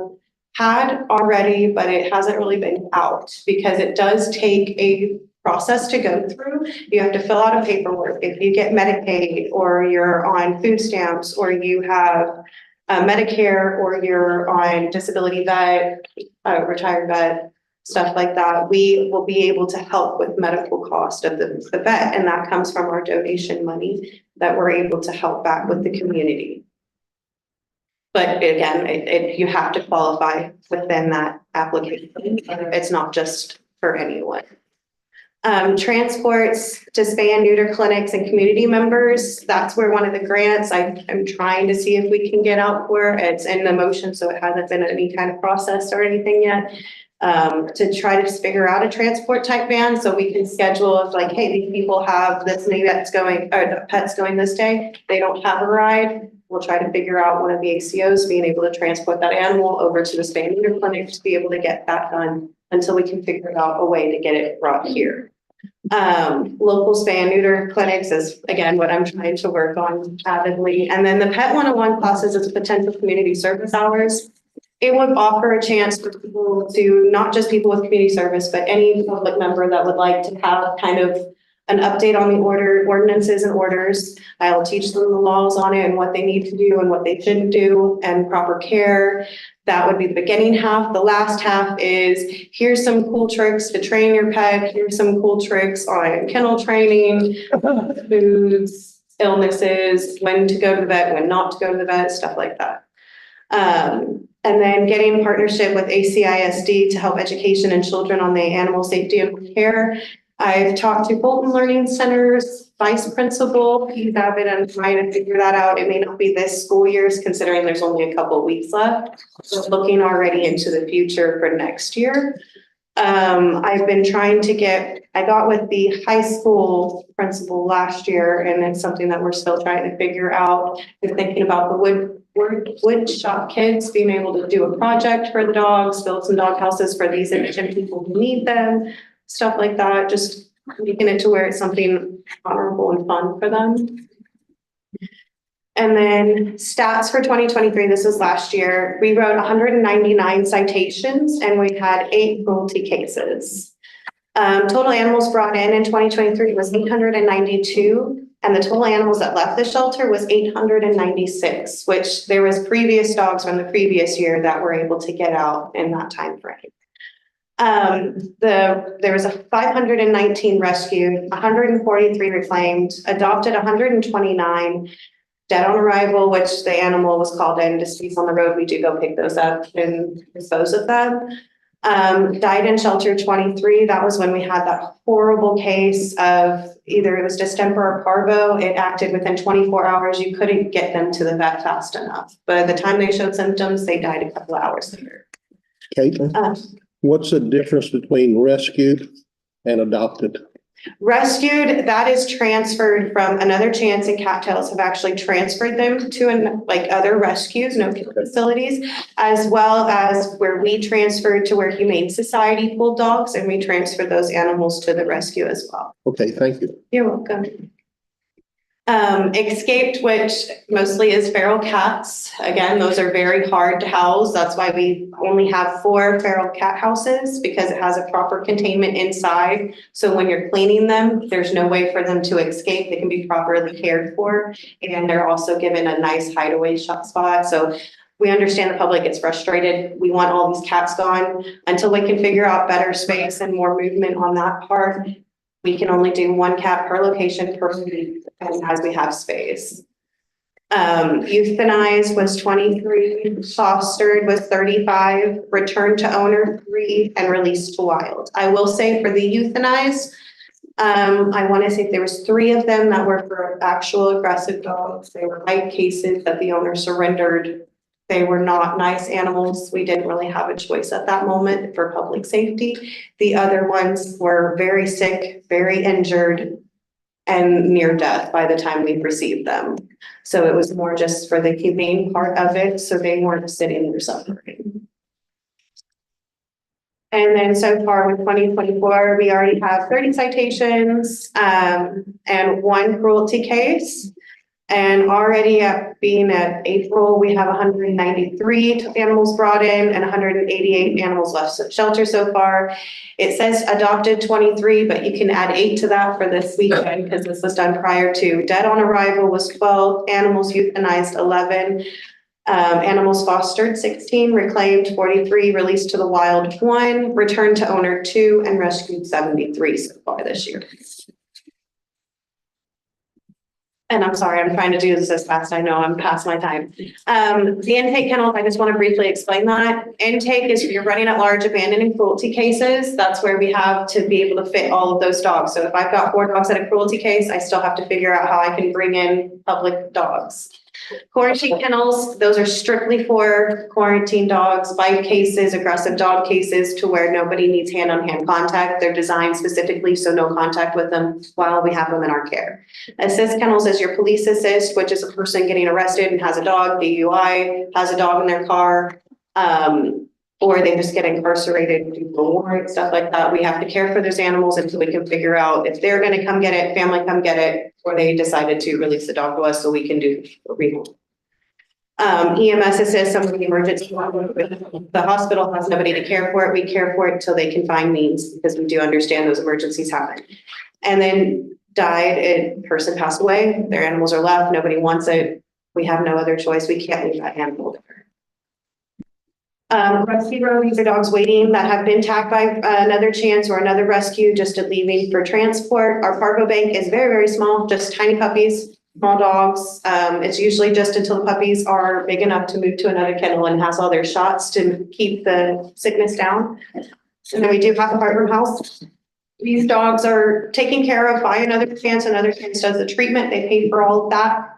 had already, but it hasn't really been out because it does take a process to go through. You have to fill out a paperwork. If you get Medicaid or you're on food stamps or you have Medicare or you're on disability vet, retired vet, stuff like that, we will be able to help with medical cost of the vet. And that comes from our donation money that we're able to help back with the community. But again, you have to qualify within that application. It's not just for anyone. Transports to spay and neuter clinics and community members. That's where one of the grants I'm trying to see if we can get out for. It's in the motion, so it hasn't been any kind of process or anything yet. To try to figure out a transport type van so we can schedule if like, hey, these people have this many that's going, or the pet's going this day, they don't have a ride. We'll try to figure out one of the ACOs being able to transport that animal over to the spay and neuter clinic to be able to get that done until we can figure out a way to get it brought here. Local spay and neuter clinics is again what I'm trying to work on avidly. And then the Pet 101 classes is potential community service hours. it would offer a chance for people to, not just people with community service, but any public member that would like to have kind of an update on the ordinances and orders. I'll teach them the laws on it and what they need to do and what they shouldn't do and proper care. That would be the beginning half. The last half is, here's some cool tricks to train your pet. Here's some cool tricks on kennel training, foods, illnesses, when to go to the vet, when not to go to the vet, stuff like that. And then getting in partnership with ACISD to help education and children on the animal safety and care. I've talked to Bolton Learning Center's vice principal. He's avid and trying to figure that out. It may not be this school year's, considering there's only a couple of weeks left. So looking already into the future for next year. I've been trying to I got with the high school principal last year, and it's something that we're still trying to figure out. We're thinking about the wood shop kids being able to do a project for the dogs, build some dog houses for these indigent people who need them, stuff like that, just making it to where it's something honorable and fun for them. And then stats for 2023, this was last year, we wrote 199 citations and we had 8 cruelty cases. Total animals brought in 2023 was 892, and the total animals that left the shelter was 896, which there was previous dogs from the previous year that were able to get out in that time frame. There was 519 rescued, 143 reclaimed, adopted 129, dead on arrival, which the animal was called in deceased on the road. We do go pick those up and dispose of them. Died in shelter 23. That was when we had that horrible case of either it was distemper or parvo. It acted within 24 hours. You couldn't get them to the vet fast enough. By the time they showed symptoms, they died a couple hours later. Caitlin, what's the difference between rescued and adopted? Rescued, that is transferred from Another Chance, and Cattails have actually transferred them to other rescues, no kill facilities, as well as where we transferred to where Humane Society pulled dogs, and we transferred those animals to the rescue as well. Okay, thank you. You're welcome. Escaped, which mostly is feral cats. Again, those are very hard to house. That's why we only have 4 feral cat houses, because it has a proper containment inside. So when you're cleaning them, there's no way for them to escape. They can be properly cared for. And they're also given a nice hideaway spot. So we understand the public gets frustrated. We want all these cats gone. Until we can figure out better space and more movement on that part, we can only do 1 cat per location per week as we have space. Euthanized was 23, fostered was 35, returned to owner 3, and released to wild. I will say for the euthanized, I want to say there was 3 of them that were for actual aggressive dogs. They were light cases that the owner surrendered. They were not nice animals. We didn't really have a choice at that moment for public safety. The other ones were very sick, very injured, and near death by the time we received them. So it was more just for the humane part of it, so they weren't sitting there suffering. And then so far with 2024, we already have 30 citations and 1 cruelty case. And already being at April, we have 193 animals brought in and 188 animals left shelter so far. It says adopted 23, but you can add 8 to that for this weekend because this was done prior to. Dead on arrival was 12, animals euthanized 11, animals fostered 16, reclaimed 43, released to the wild 1, returned to owner 2, and rescued 73 so far this year. And I'm sorry, I'm trying to do this as fast. I know I'm past my time. The intake kennels, I just want to briefly explain that. Intake is if you're running at large abandoning cruelty cases, that's where we have to be able to fit all of those dogs. So if I've got 4 dogs at a cruelty case, I still have to figure out how I can bring in public dogs. Quarantine kennels, those are strictly for quarantine dogs, bite cases, aggressive dog cases, to where nobody needs hand-on-hand contact. They're designed specifically so no contact with them while we have them in our care. Assist kennels is your police assist, which is a person getting arrested and has a dog, DUI, has a dog in their car, or they just get incarcerated due to a warrant, stuff like that. We have to care for those animals until we can figure out if they're going to come get it, family come get it, or they decided to release the dog to us so we can do a rehome. EMS assists some of the emergency. The hospital has nobody to care for it. We care for it until they can find means because we do understand those emergencies happen. And then died, a person passed away, their animals are left, nobody wants it. We have no other choice. We can't leave that animal there. Rescue row, these are dogs waiting that have been tagged by another chance or another rescue, just leaving for transport. Our parvo bank is very, very small, just tiny puppies, small dogs. It's usually just until the puppies are big enough to move to another kennel and has all their shots to keep the sickness down. And then we do have a heartworm house. These dogs are taken care of by another chance. Another chance does the treatment. They pay for all of that.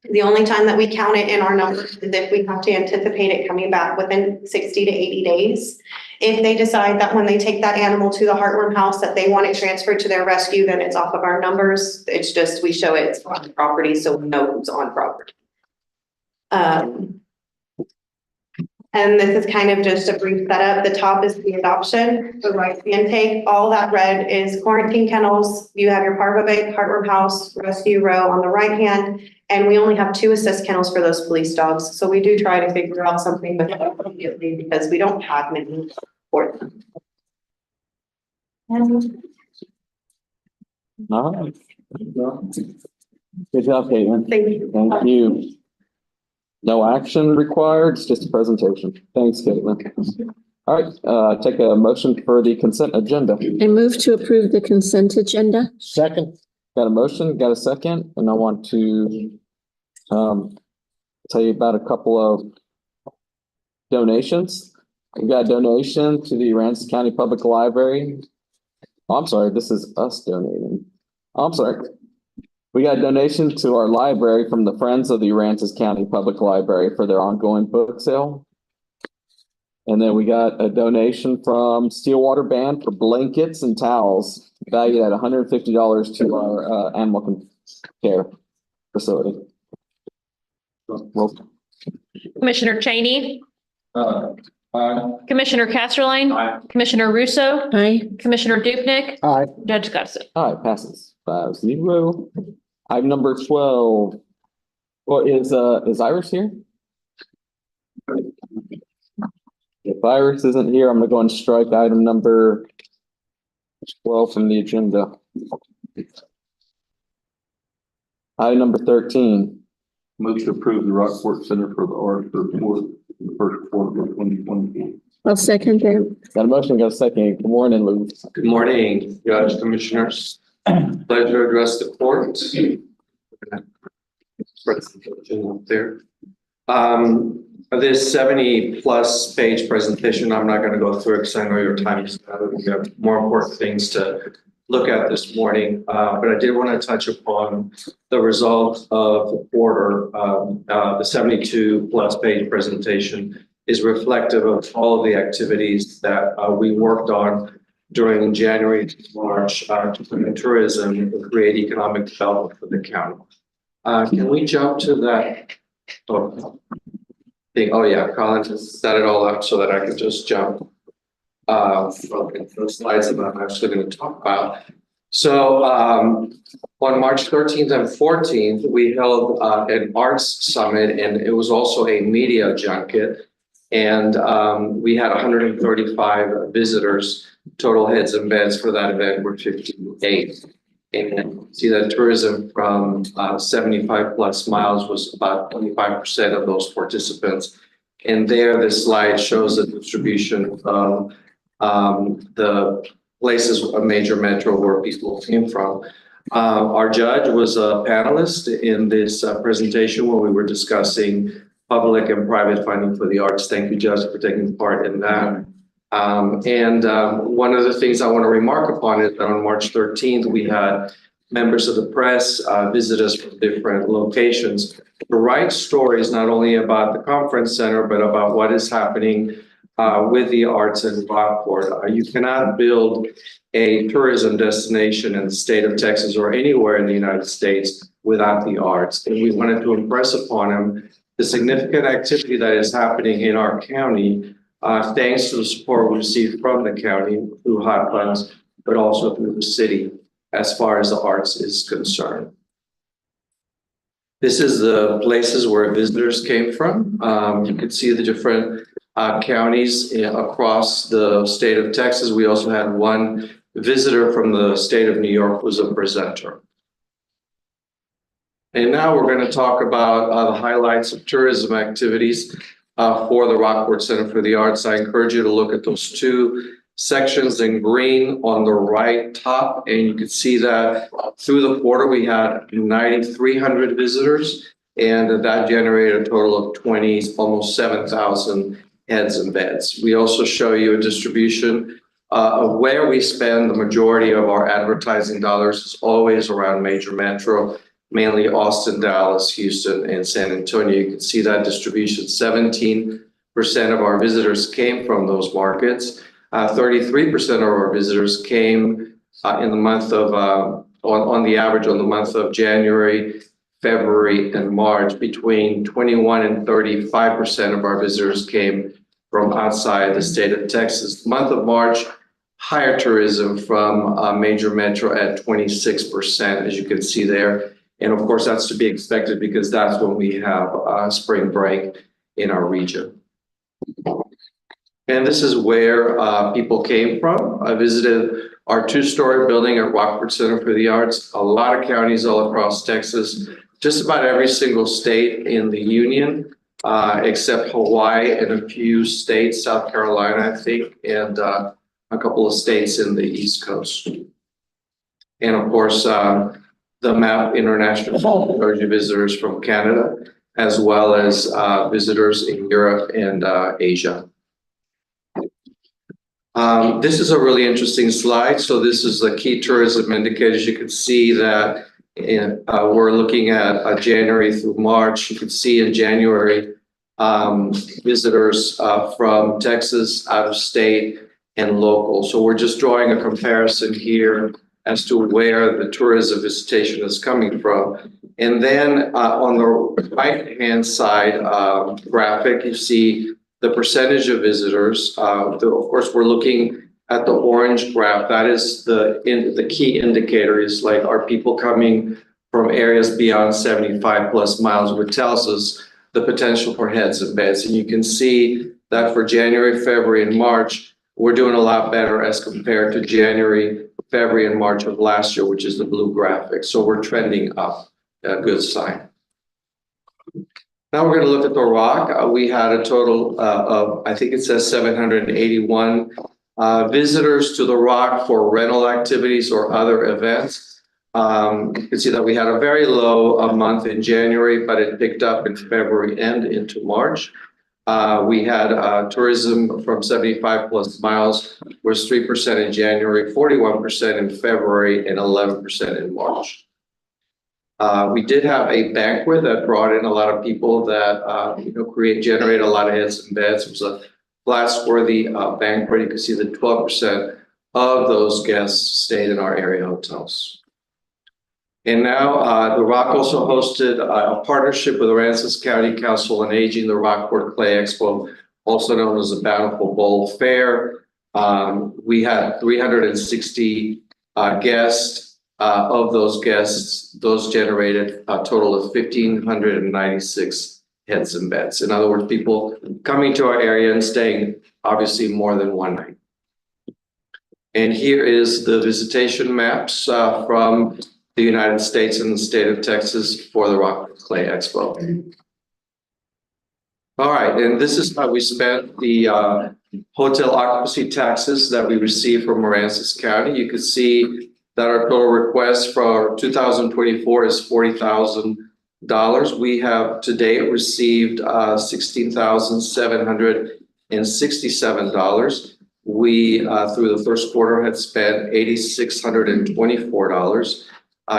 The only time that we count it in our numbers is if we have to anticipate it coming back within 60 to 80 days. If they decide that when they take that animal to the heartworm house that they want it transferred to their rescue, then it's off of our numbers. It's just, we show it's on property, so we know who's on property. And this is kind of just a brief setup. The top is the adoption, the right, the intake. All that red is quarantine kennels. You have your parvo bank, heartworm house, rescue row on the right hand. And we only have 2 assist kennels for those police dogs. So we do try to figure out something with them immediately because we don't have many for them. All right. Good job, Caitlin. Thank you. Thank you. No action required, it's just a presentation. Thanks, Caitlin. All right, take a motion for the consent agenda. I move to approve the consent agenda. Second. Got a motion, got a second, and I want to tell you about a couple of donations. We got a donation to the Aransas County Public Library. Oh, I'm sorry, this is us donating. Oh, I'm sorry. We got a donation to our library from the Friends of the Aransas County Public Library for their ongoing book sale. And then we got a donation from Stillwater Band for blankets and towels valued at $150 to our animal care facility. Well, Commissioner Cheney, Aye. Commissioner Casterline, Aye. Commissioner Russo, Aye. Commissioner Dupnick, Aye. Judge Garza. all right, passes 5-0. Item number 12. Well, is Iris here? If Iris isn't here, I'm gonna go and strike item number 12 from the agenda. Item number 13. Move to approve the Rockport Center for the Arts report for the first quarter of 2024. I'll second that. Got a motion, got a second. Good morning, Lou. Good morning, Judge, Commissioners. Pleasure to address the court. Presentation up there. This 70+ page presentation, I'm not going to go through it because I know your time is limited. We have more important things to look at this morning, but I did want to touch upon the result of the quarter. The 72+ page presentation is reflective of all of the activities that we worked on during January to March to promote tourism and create economic development for the county. Can we jump to that? Oh yeah, Colin just set it all up so that I can just jump from the slides that I'm actually going to talk about. So on March 13th and 14th, we held an arts summit, and it was also a media junket. And we had 135 visitors. Total heads and beds for that event were 58. And see that tourism from 75+ miles was about 25% of those participants. And there, this slide shows the distribution of the places, a major metro where people came from. Our judge was a panelist in this presentation when we were discussing public and private funding for the arts. Thank you, Judge, for taking part in that. One of the things I want to remark upon is that on March 13th, we had members of the press visit us from different locations to write stories, not only about the conference center, but about what is happening with the arts in Rockport. You cannot build a tourism destination in the state of Texas or anywhere in the United States without the arts. And we wanted to impress upon them the significant activity that is happening in our county, thanks to the support we received from the county through hot funds, but also through the city as far as the arts is concerned. This is the places where visitors came from. You can see the different counties across the state of Texas. We also had one visitor from the state of New York who was a presenter. And now we're going to talk about the highlights of tourism activities for the Rockport Center for the Arts. I encourage you to look at those two sections in green on the right top, and you can see that through the quarter we had 9,300 visitors, and that generated a total of almost 7,000 heads and beds. We also show you a distribution of where we spend the majority of our advertising dollars. Is always around major metro, mainly Austin, Dallas, Houston, and San Antonio. You can see that distribution. 17% of our visitors came from those markets. 33% of our visitors came in the month of, on the average on the month of January, February, and March. Between 21 and 35% of our visitors came from outside the state of Texas. The month of March, higher tourism from major metro at 26%, as you can see there. And of course, that's to be expected because that's when we have spring break in our region. And this is where people came from. I visited our two-story building at Rockport Center for the Arts. A lot of counties all across Texas, just about every single state in the union, except Hawaii and a few states, South Carolina, I think, and a couple of states in the East Coast. And of course, the MAP International visitors from Canada, as well as visitors in Europe and Asia. This is a really interesting slide. So this is the key tourism indicators. You can see that we're looking at January through March. You can see in January, visitors from Texas, out of state, and local. So we're just drawing a comparison here as to where the tourism visitation is coming from. And then on the right-hand side graphic, you see the percentage of visitors. Of course, we're looking at the orange graph. That is the key indicator, is like, are people coming from areas beyond 75 plus miles, which tells us the potential for heads and beds. And you can see that for January, February, and March, we're doing a lot better as compared to January, February, and March of last year, which is the blue graphic. So we're trending up, a good sign. Now we're going to look at the Rock. We had a total of, I think it says 781 visitors to the Rock for rental activities or other events. You can see that we had a very low month in January, but it picked up in February and into March. We had tourism from 75 plus miles was 3% in January, 41% in February, and 11% in March. We did have a banquet that brought in a lot of people that generate a lot of heads and beds. It was a Glassworthy banquet. You can see that 12% of those guests stayed in our area hotels. And now the Rock also hosted a partnership with the Aransas County Council on Aging, the Rockport Clay Expo, also known as the Bountiful Bowl Fair. We had 360 guests. Of those guests, those generated a total of 1,596 heads and beds. In other words, people coming to our area and staying obviously more than one night. And here is the visitation maps from the United States and the state of Texas for the Rockport Clay Expo. All right, and this is how we spent the hotel occupancy taxes that we received from Aransas County. You can see that our total request for 2024 is $40,000. We have to date received $16,767. We, through the first quarter, had spent $8,624,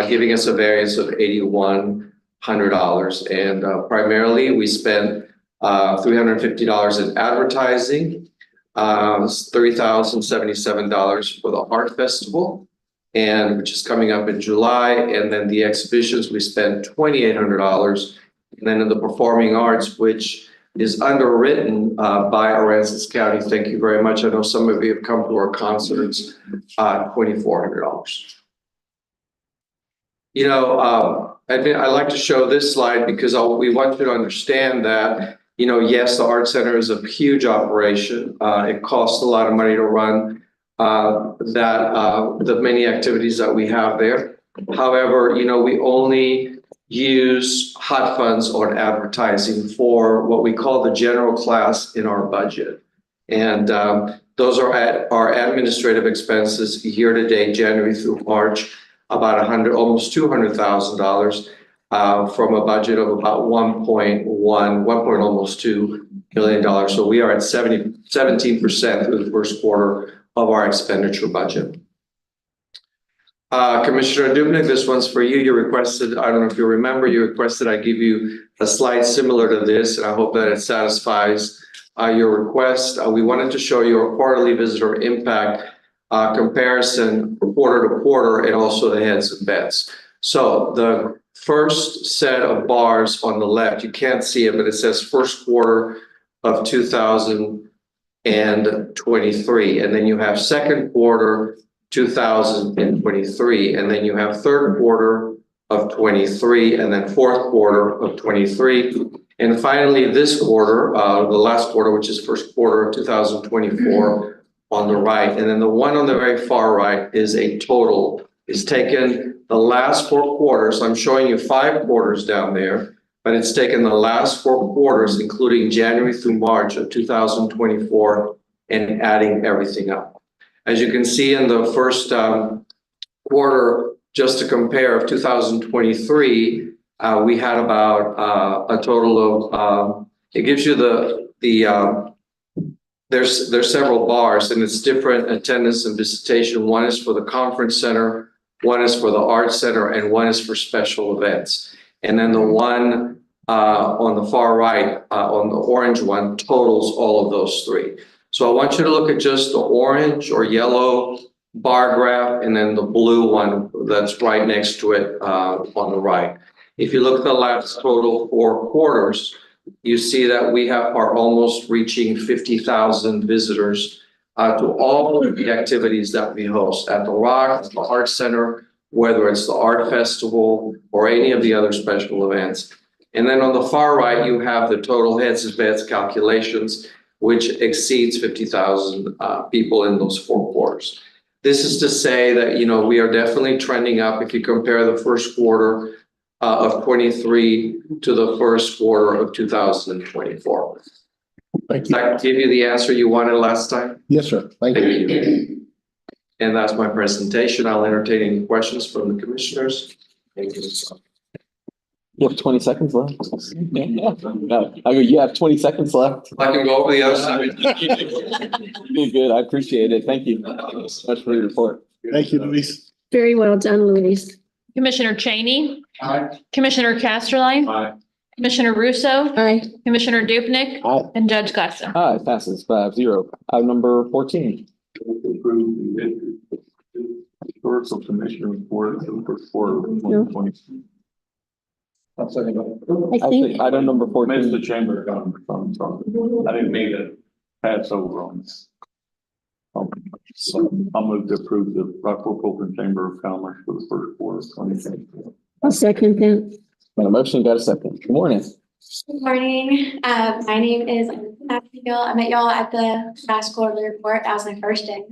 giving us a variance of $8,100. And primarily, we spent $350 in advertising, $30,077 for the art festival, and which is coming up in July. And then the exhibitions, we spent $2,800. And then in the performing arts, which is underwritten by Aransas County. Thank you very much. I know some of you have come to our concerts, $2,400. I like to show this slide because we want you to understand that, yes, the Art Center is a huge operation. It costs a lot of money to run the many activities that we have there. However, we only use hot funds on advertising for what we call the general class in our budget. And those are our administrative expenses year to date, January through March, about almost $200,000 from a budget of about almost $2 million. So we are at 17% through the first quarter of our expenditure budget. Commissioner Dubnik, this one's for you. You requested, I don't know if you remember, I give you a slide similar to this, and I hope that it satisfies your request. We wanted to show you a quarterly visitor impact comparison quarter to quarter and also the heads and beds. So the first set of bars on the left, you can't see it, but it says first quarter of 2023. And then you have second quarter 2023. And then you have third quarter of 23 and then fourth quarter of 23. And finally, this quarter, the last quarter, which is first quarter of 2024 on the right. And then the one on the very far right is a total. It's taken the last 4 quarters. I'm showing you 5 quarters down there, but it's taken the last 4 quarters, including January through March of 2024, and adding everything up. As you can see in the first quarter, just to compare, of 2023, we had about a total of, it gives you there's several bars, and it's different attendance and visitation. One is for the conference center, one is for the art center, and one is for special events. And then the one on the far right, on the orange one, totals all of those 3. So I want you to look at just the orange or yellow bar graph, and then the blue one that's right next to it on the right. If you look at the last total 4 quarters, you see that we are almost reaching 50,000 visitors to all of the activities that we host at the Rock, the Art Center, whether it's the Art Festival or any of the other special events. And then on the far right, you have the total heads and beds calculations, which exceeds 50,000 people in those 4 quarters. This is to say that, we are definitely trending up if you compare the first quarter of 23 to the first quarter of 2024. Thank you. Did I give you the answer you wanted last time? Yes, sir. Thank you. And that's my presentation. I'll entertain any questions from the commissioners. You have 20 seconds left. You have 20 seconds left. I can go over the other side. You're good. I appreciate it. Thank you so much for your report. Thank you, Luis. Very well done, Luis. Commissioner Cheney, Aye. Commissioner Casterline, Aye. Commissioner Russo, Aye. Commissioner Dupnik, Aye. and Judge Glasser. Aye, passes 5-0. Item number 14. Approve the historical commission report for the first quarter of 2020. I I think think, item number 14. Missed the chamber of commerce. I'm sorry. I didn't mean to pass over on this. So I'll move to approve the Rockport Fulton Chamber of Commerce for the first quarter of 2024. I'll second that. Got a motion, got a second. Good morning. Good morning. My name is Matthew Gill. I met y'all at the last quarterly report. That was my first day.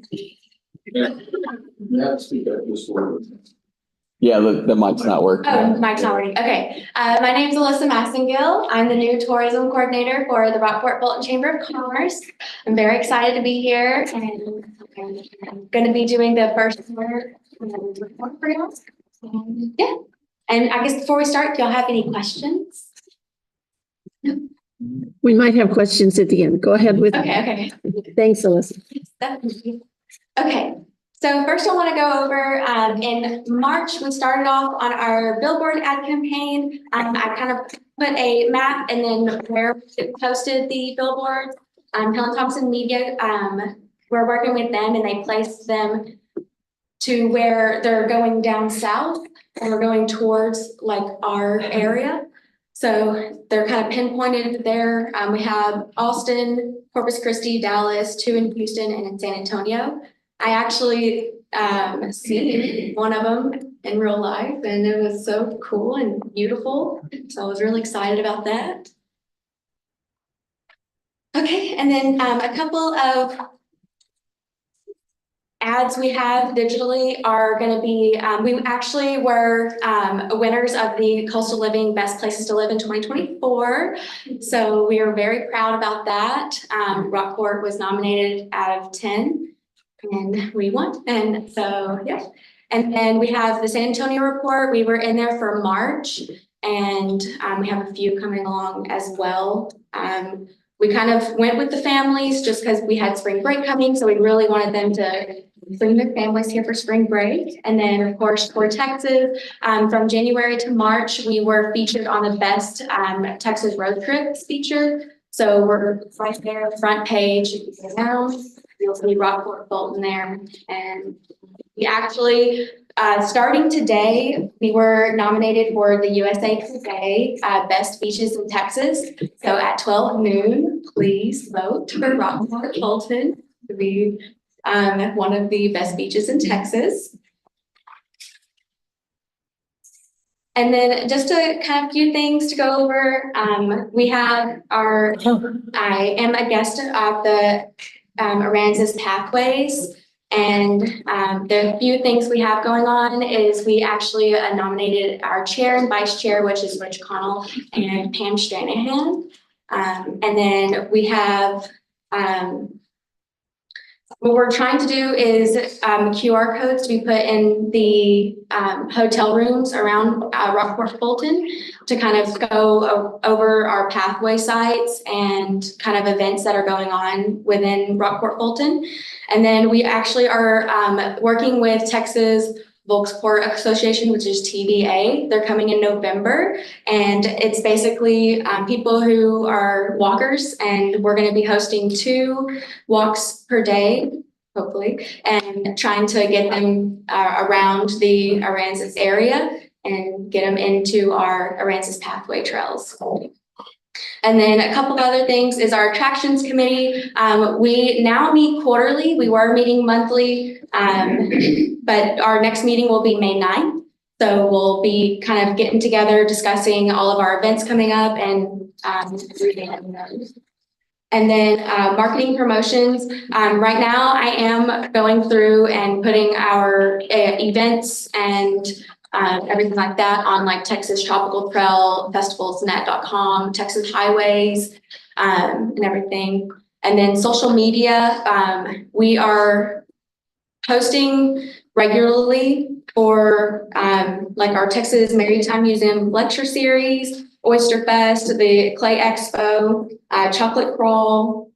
Yeah, the mic's not working. Oh, mic's not working. Okay. My name is Alyssa Massengill. I'm the new tourism coordinator for the Rockport Fulton Chamber of Commerce. I'm very excited to be here, and I'm going to be doing the first quarter report for y'all. Yeah. And I guess before we start, do y'all have any questions? We might have questions at the end. Go ahead with. Okay. Thanks, Alyssa. Okay. So first I want to go over, in March, we started off on our billboard ad campaign. I kind of put a map and then where it posted the billboards. Helen Thompson Media, we're working with them, and they placed them to where they're going down south and we're going towards like our area. So they're kind of pinpointed there. We have Austin, Corpus Christi, Dallas, 2 in Houston, and in San Antonio. I actually seen one of them in real life, and it was so cool and beautiful. So I was really excited about that. Okay, and then a couple of ads we have digitally are going to be, we actually were winners of the Coastal Living Best Places to Live in 2024. So we are very proud about that. Rockport was nominated out of 10 and we won. And so, yeah. And then we have the San Antonio report. We were in there for March, and we have a few coming along as well. We kind of went with the families just because we had spring break coming. So we really wanted them to bring their families here for spring break. And then, of course, for Texas, from January to March, we were featured on the best Texas road trips feature. So we're right there, front page. If you go down, you'll see Rockport Fulton there. And we actually, starting today, we were nominated for the USA Today Best Beaches in Texas. So at 12 noon, please vote for Rockport Fulton to be one of the best beaches in Texas. And then just a kind of few things to go over. We have I am a guest of the Aransas Pathways. And the few things we have going on is we actually nominated our chair and vice chair, which is Rich Connell and Pam Stranahan. And then we have, what we're trying to do is QR codes to be put in the hotel rooms around Rockport Fulton to kind of go over our pathway sites and kind of events that are going on within Rockport Fulton. And then we actually are working with Texas Volksport Association, which is TVA. They're coming in November, and it's basically people who are walkers, and we're going to be hosting 2 walks per day, hopefully, and trying to get them around the Aransas area and get them into our Aransas Pathway Trails. And then a couple of other things is our attractions committee. We now meet quarterly. We were meeting monthly, but our next meeting will be May 9th. So we'll be kind of getting together, discussing all of our events coming up and revamping those. And then marketing promotions. Right now I am going through and putting our events and everything like that on like Texas Tropical Trail, festivalsnet.com, Texas Highways, and everything. And then social media, we are posting regularly for like our Texas Maritime Museum lecture series, Oyster Fest, the Clay Expo, Chocolate Crawl.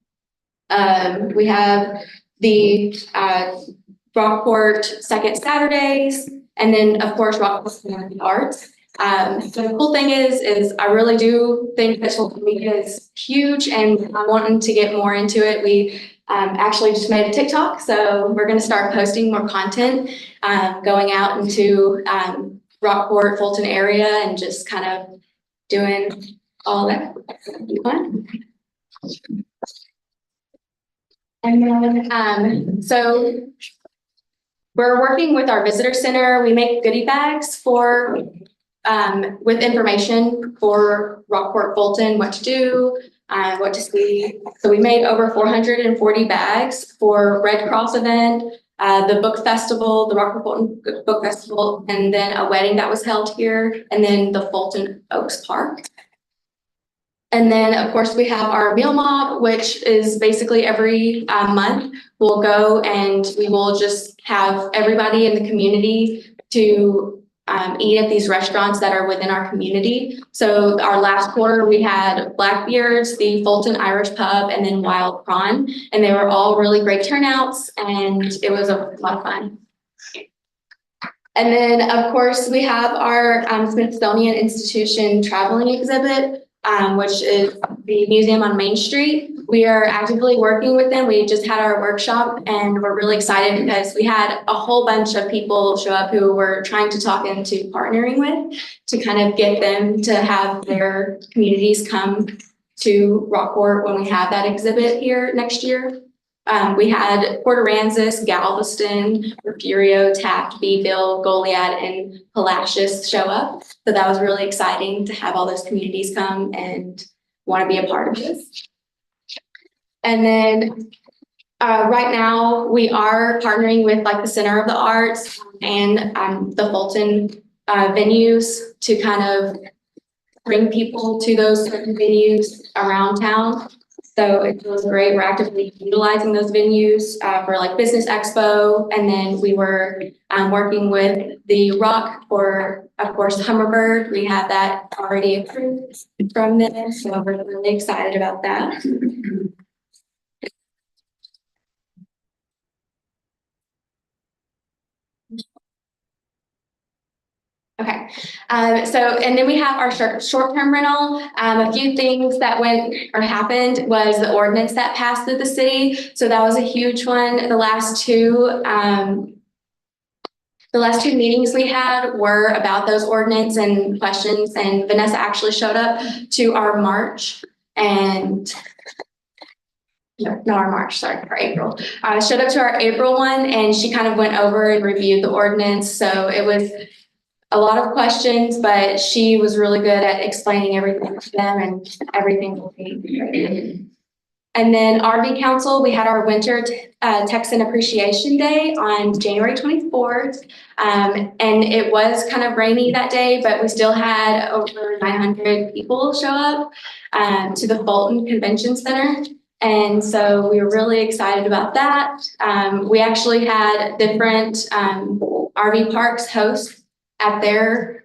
We have the Rockport Second Saturdays. And then, of course, Rockport Community Arts. The cool thing is I really do think that social media is huge, and I'm wanting to get more into it. We actually just made a TikTok, so we're going to start posting more content, going out into Rockport, Fulton area, and just kind of doing all that. Fun. And then, so we're working with our visitor center. We make goodie bags for, with information for Rockport Fulton, what to do, what to see. So we made over 440 bags for Red Cross event, the book festival, the Rockport Fulton Book Festival, and then a wedding that was held here, and then the Fulton Oaks Park. And then, of course, we have our meal mob, which is basically every month we'll go and we will just have everybody in the community to eat at these restaurants that are within our community. So our last quarter, we had Blackbeard's, the Fulton Irish Pub, and then Wild Prawn. And they were all really great turnouts, and it was a lot of fun. And then, of course, we have our Smithsonian Institution traveling exhibit, which is the museum on Main Street. We are actively working with them. We just had our workshop, and we're really excited because we had a whole bunch of people show up who we're trying to talk into partnering with to kind of get them to have their communities come to Rockport when we have that exhibit here next year. We had Port Aransas, Galveston, Refugio, Taft, Beeville, Goliad, and Palacios show up. So that was really exciting to have all those communities come and want to be a part of this. And then right now we are partnering with like the Center of the Arts and the Fulton venues to kind of bring people to those certain venues around town. So it feels great. We're actively utilizing those venues for like Business Expo. And then we were working with the Rock for, of course, Hummingbird. We have that already approved from them. So we're really excited about that. Okay, and then we have our short-term rental. A few things that went or happened was the ordinance that passed through the city. So that was a huge one. The last two meetings we had were about those ordinance and questions, and Vanessa actually showed up to our March and our April. Showed up to our April one, and she kind of went over and reviewed the ordinance. So it was a lot of questions, but she was really good at explaining everything to them, and everything will be great. And then RV Council, we had our Winter Texan Appreciation Day on January 24th. And it was kind of rainy that day, but we still had over 900 people show up to the Fulton Convention Center. And so we were really excited about that. We actually had different RV parks host at their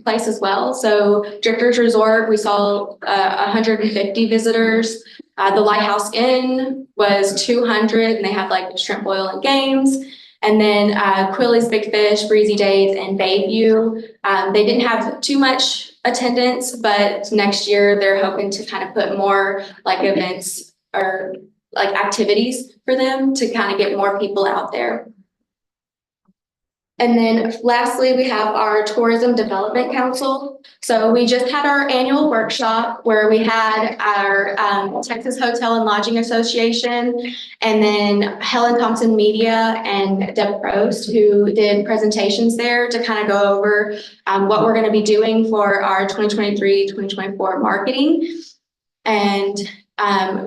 place as well. So Drifters Resort, we saw 150 visitors. The Lighthouse Inn was 200, and they have like shrimp boil and games. And then Quilly's Big Fish, Breezy Days, and Bayview. They didn't have too much attendance, but next year they're hoping to kind of put more like events or like activities for them to kind of get more people out there. And then lastly, we have our Tourism Development Council. So we just had our annual workshop where we had our Texas Hotel and Lodging Association, and then Helen Thompson Media and Deb Prost, who did presentations there to kind of go over what we're going to be doing for our 2023-2024 marketing. And I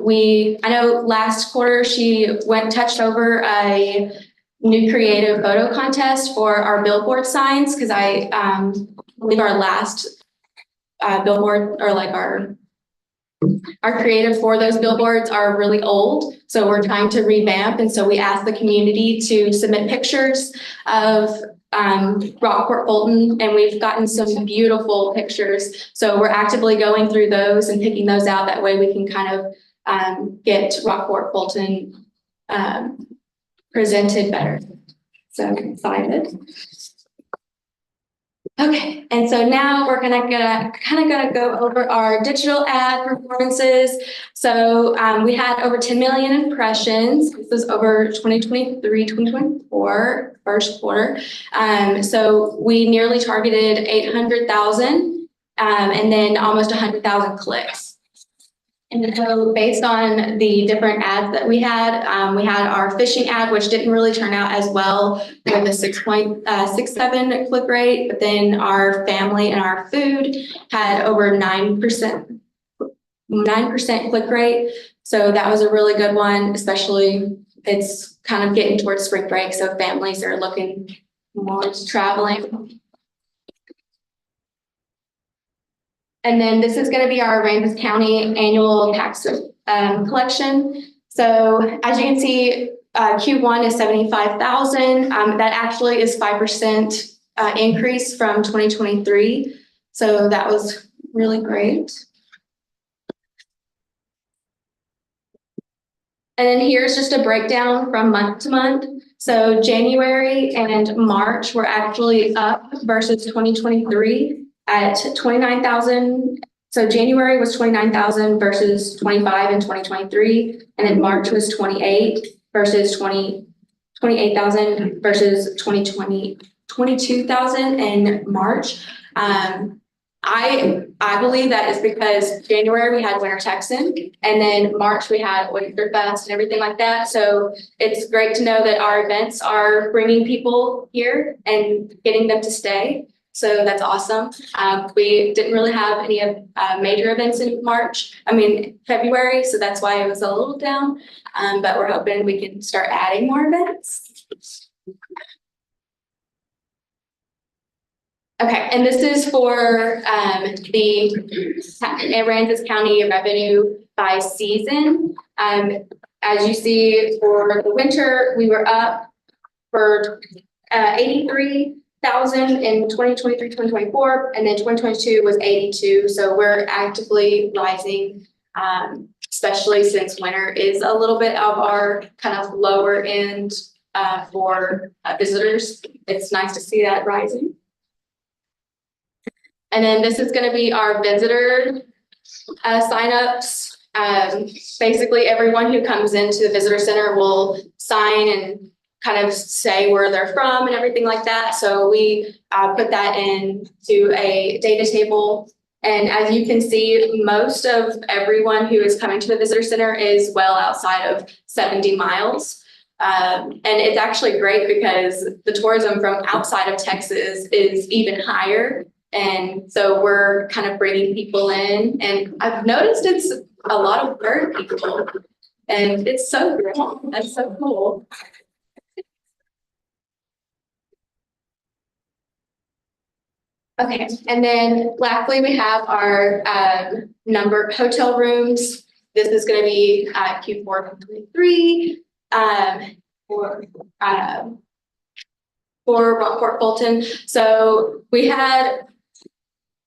know last quarter she touched over a new creative photo contest for our billboard signs, because I believe our last billboard, or like our creative for those billboards, are really old. So we're trying to revamp, and so we asked the community to submit pictures of Rockport Fulton, and we've gotten some beautiful pictures. So we're actively going through those and picking those out. That way we can kind of get Rockport Fulton presented better. So excited. Okay, and so now we're gonna go over our digital ad performances. So we had over 10 million impressions. This was over 2023-2024 first quarter. So we nearly targeted 800,000 and then almost 100,000 clicks. And so based on the different ads that we had our fishing ad, which didn't really turn out as well with a 6.67 click rate, but then our family and our food had over 9% click rate. So that was a really good one, especially it's kind of getting towards spring break. So families are looking more to traveling. And then this is going to be our Aransas County annual tax collection. So as you can see, Q1 is 75,000. That actually is 5% increase from 2023. So that was really great. And then here's just a breakdown from month to month. So January and March were actually up versus 2023. At 29,000. So January was 29,000 versus 25 in 2023. And then March was 28 versus 28,000 versus 22,000 in March. I believe that is because January we had Winter Texan, and then March we had Oyster Fest and everything like that. So it's great to know that our events are bringing people here and getting them to stay. So that's awesome. We didn't really have any major events in February, so that's why it was a little down. But we're hoping we can start adding more events. Okay, and this is for the Aransas County revenue by season. As you see, for the winter, we were up for 83,000 in 2023-2024, and then 2022 was 82. So we're actively rising, especially since winter is a little bit of our kind of lower end for visitors. It's nice to see that rising. And then this is going to be our visitor signups. Basically, everyone who comes into the visitor center will sign and kind of say where they're from and everything like that. So we put that into a data table. And as you can see, most of everyone who is coming to the visitor center is well outside of 70 miles. And it's actually great because the tourism from outside of Texas is even higher. And so we're kind of bringing people in, and I've noticed it's a lot of bird people, and it's so great. That's so cool. Okay, and then lastly, we have our hotel rooms. This is going to be Q4 2023 for Rockport Fulton. So we had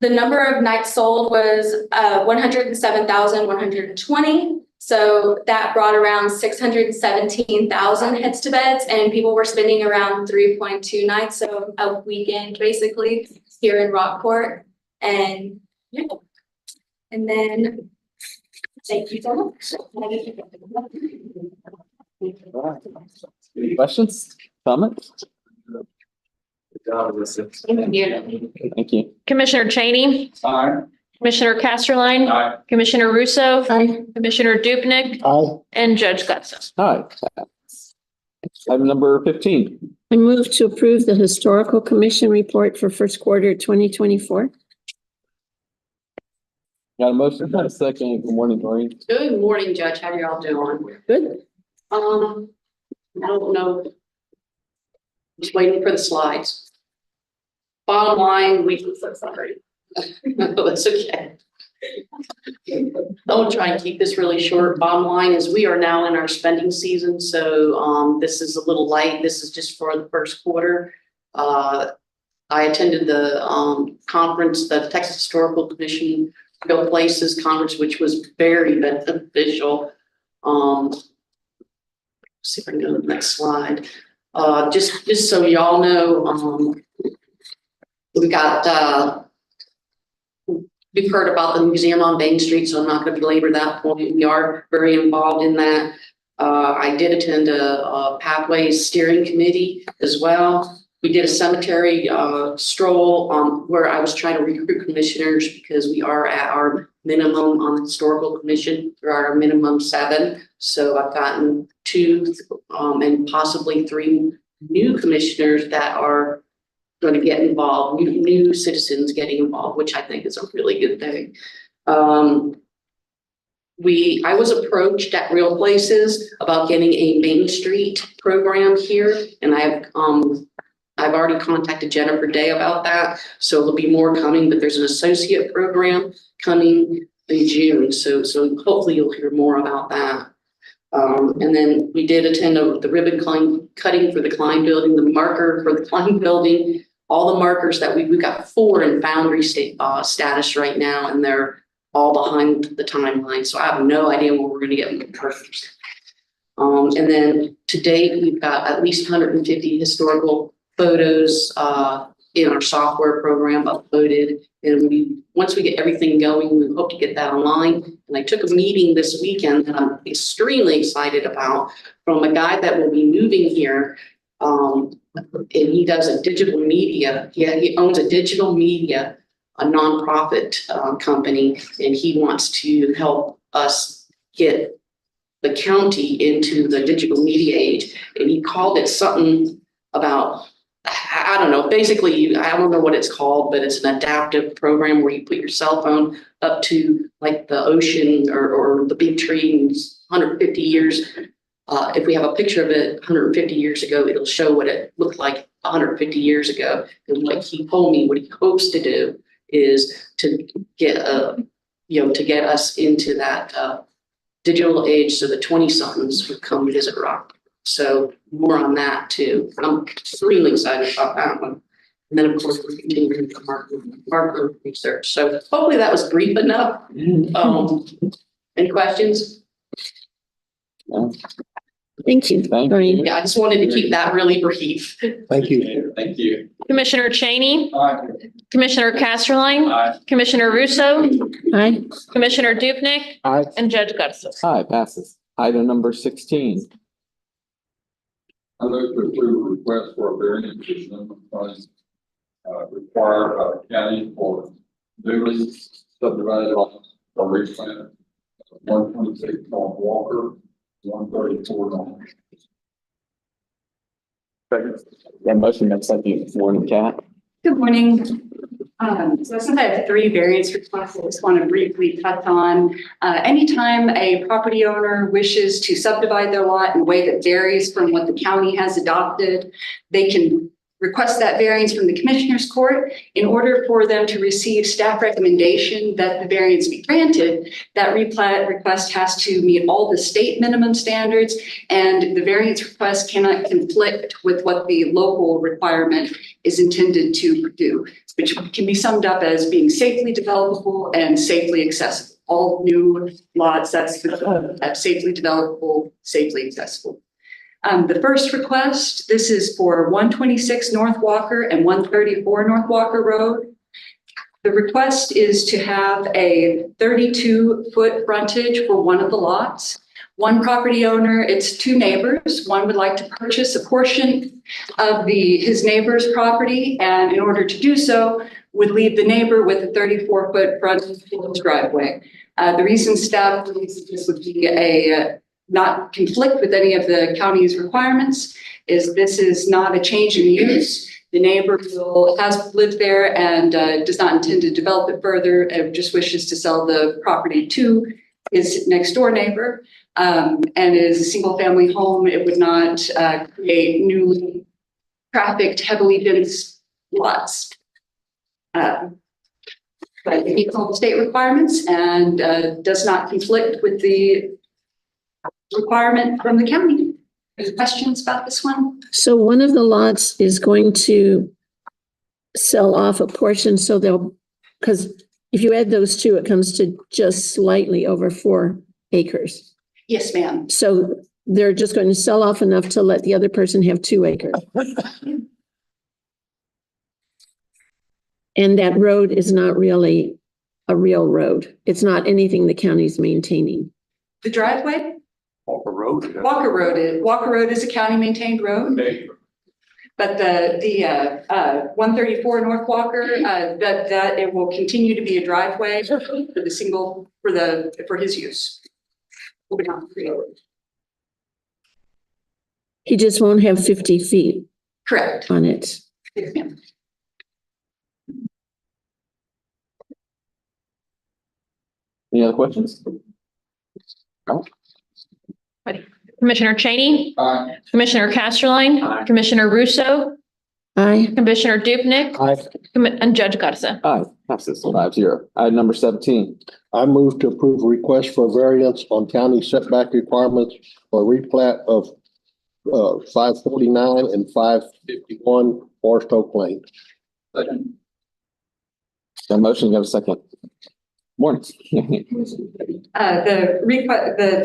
the number of nights sold was 107,120. So that brought around 617,000 heads to beds, and people were spending around 3.2 nights, so a weekend basically here in Rockport. And yeah. And then thank you so much. Any questions, comments? Thank you. Thank you. Commissioner Cheney. Aye. Commissioner Casterline. Aye. Commissioner Russo. Aye. Commissioner Dupnick. Aye. And Judge Gutson. All right. Item number 15. I move to approve the Historical Commission report for first quarter 2024. Got a motion, got a second. Good morning, Maureen. Good morning, Judge. How y'all doing? Good. I don't know. Just waiting for the slides. Bottom line, so sorry. No, that's okay. I'll try and keep this really short. Bottom line is we are now in our spending season. So this is a little light. This is just for the first quarter. I attended the conference, the Texas Historical Commission Real Places Conference, which was very beneficial. See if I can go to the next slide. Just so y'all know, we got we've heard about the museum on Main Street, so I'm not going to belabor that point. We are very involved in that. I did attend a Pathways Steering Committee as well. We did a cemetery stroll where I was trying to recruit commissioners because we are at our minimum on the historical commission. There are a minimum 7. So I've gotten 2 and possibly 3 new commissioners that are going to get involved, new citizens getting involved, which I think is a really good thing. I was approached at Real Places about getting a Main Street program here, and I've already contacted Jennifer Day about that. So there'll be more coming, but there's an associate program coming in June. So hopefully you'll hear more about that. And then we did attend the ribbon cutting for the Klein building, the marker for the Klein building, all the markers that we've got 4 in foundry status right now, and they're all behind the timeline. So I have no idea when we're going to get markers. And then to date, we've got at least 150 historical photos in our software program uploaded. And once we get everything going, we hope to get that online. And I took a meeting this weekend that I'm extremely excited about from a guy that will be moving here. And he does a digital media. Yeah, he owns a digital media a nonprofit, company, and he wants to help us get the county into the digital media age. And he called it something about, I don't know, basically, I don't know what it's called, but it's an adaptive program where you put your cell phone up to like the ocean or the big trees 150 years. If we have a picture of it 150 years ago, it'll show what it looked like 150 years ago. And like he told me, what he hopes to do is to get, to get us into that digital age so the 20-somethings would come visit Rock. So more on that too. I'm extremely excited about that one. And then of course we're continuing the marker research. So hopefully that was brief enough. Any questions? Thank you. Maureen. Yeah, I just wanted to keep that really brief. Thank you. Thank you. Commissioner Cheney, Aye. Commissioner Casterline, Aye. Commissioner Russo, Aye. Commissioner Dupnick, Aye. and Judge Garza. Aye, passes. Item number 16. I move to approve a request for a variance to minimum funds required by the county for newly subdivided lots or replat 126 North Walker, 134 North. Second. That motion makes second. Morning, Cat. Good morning. So since I have 3 variance requests, I just want to briefly touch on, anytime a property owner wishes to subdivide their lot in a way that varies from what the county has adopted, they can request that variance from the Commissioners Court. In order for them to receive staff recommendation that the variance be granted, that replat request has to meet all the state minimum standards, and the variance request cannot conflict with what the local requirement is intended to do, which can be summed up as being safely developable and safely accessible. All new lots that's safely developable, safely accessible. The first request, this is for 126 North Walker and 134 North Walker Road. The request is to have a 32-foot frontage for one of the lots. One property owner, it's 2 neighbors. One would like to purchase a portion of his neighbor's property, and in order to do so, would leave the neighbor with a 34-foot frontage driveway. The reason staff believes this would be not conflict with any of the county's requirements is this is not a change in use. The neighbor has lived there and does not intend to develop it further, and just wishes to sell the property to his next door neighbor. And it is a single family home. It would not create newly trafficked, heavily dense lots. But it meets all the state requirements and does not conflict with the requirement from the county. Any questions about this one? So one of the lots is going to sell off a portion, so because if you add those 2, it comes to just slightly over 4 acres. Yes, ma'am. So they're just going to sell off enough to let the other person have 2 acres. And that road is not really a real road. It's not anything the county's maintaining. The driveway? Walker Road. Walker Road is a county maintained road. But the 134 North Walker, that it will continue to be a driveway for his use. He just won't have 50 feet. Correct. On it. Yes, ma'am. Any other questions? No? Commissioner Cheney, Aye. Commissioner Casterline, Aye. Commissioner Russo, Aye. Commissioner Dupnick, Aye. and Judge Garza. Aye, passes 5-0. Item number 17. I move to approve a request for variance on county setback requirements for replat of 549 and 551 Forest Oak Lane. Second. That motion, you have a second. Morning.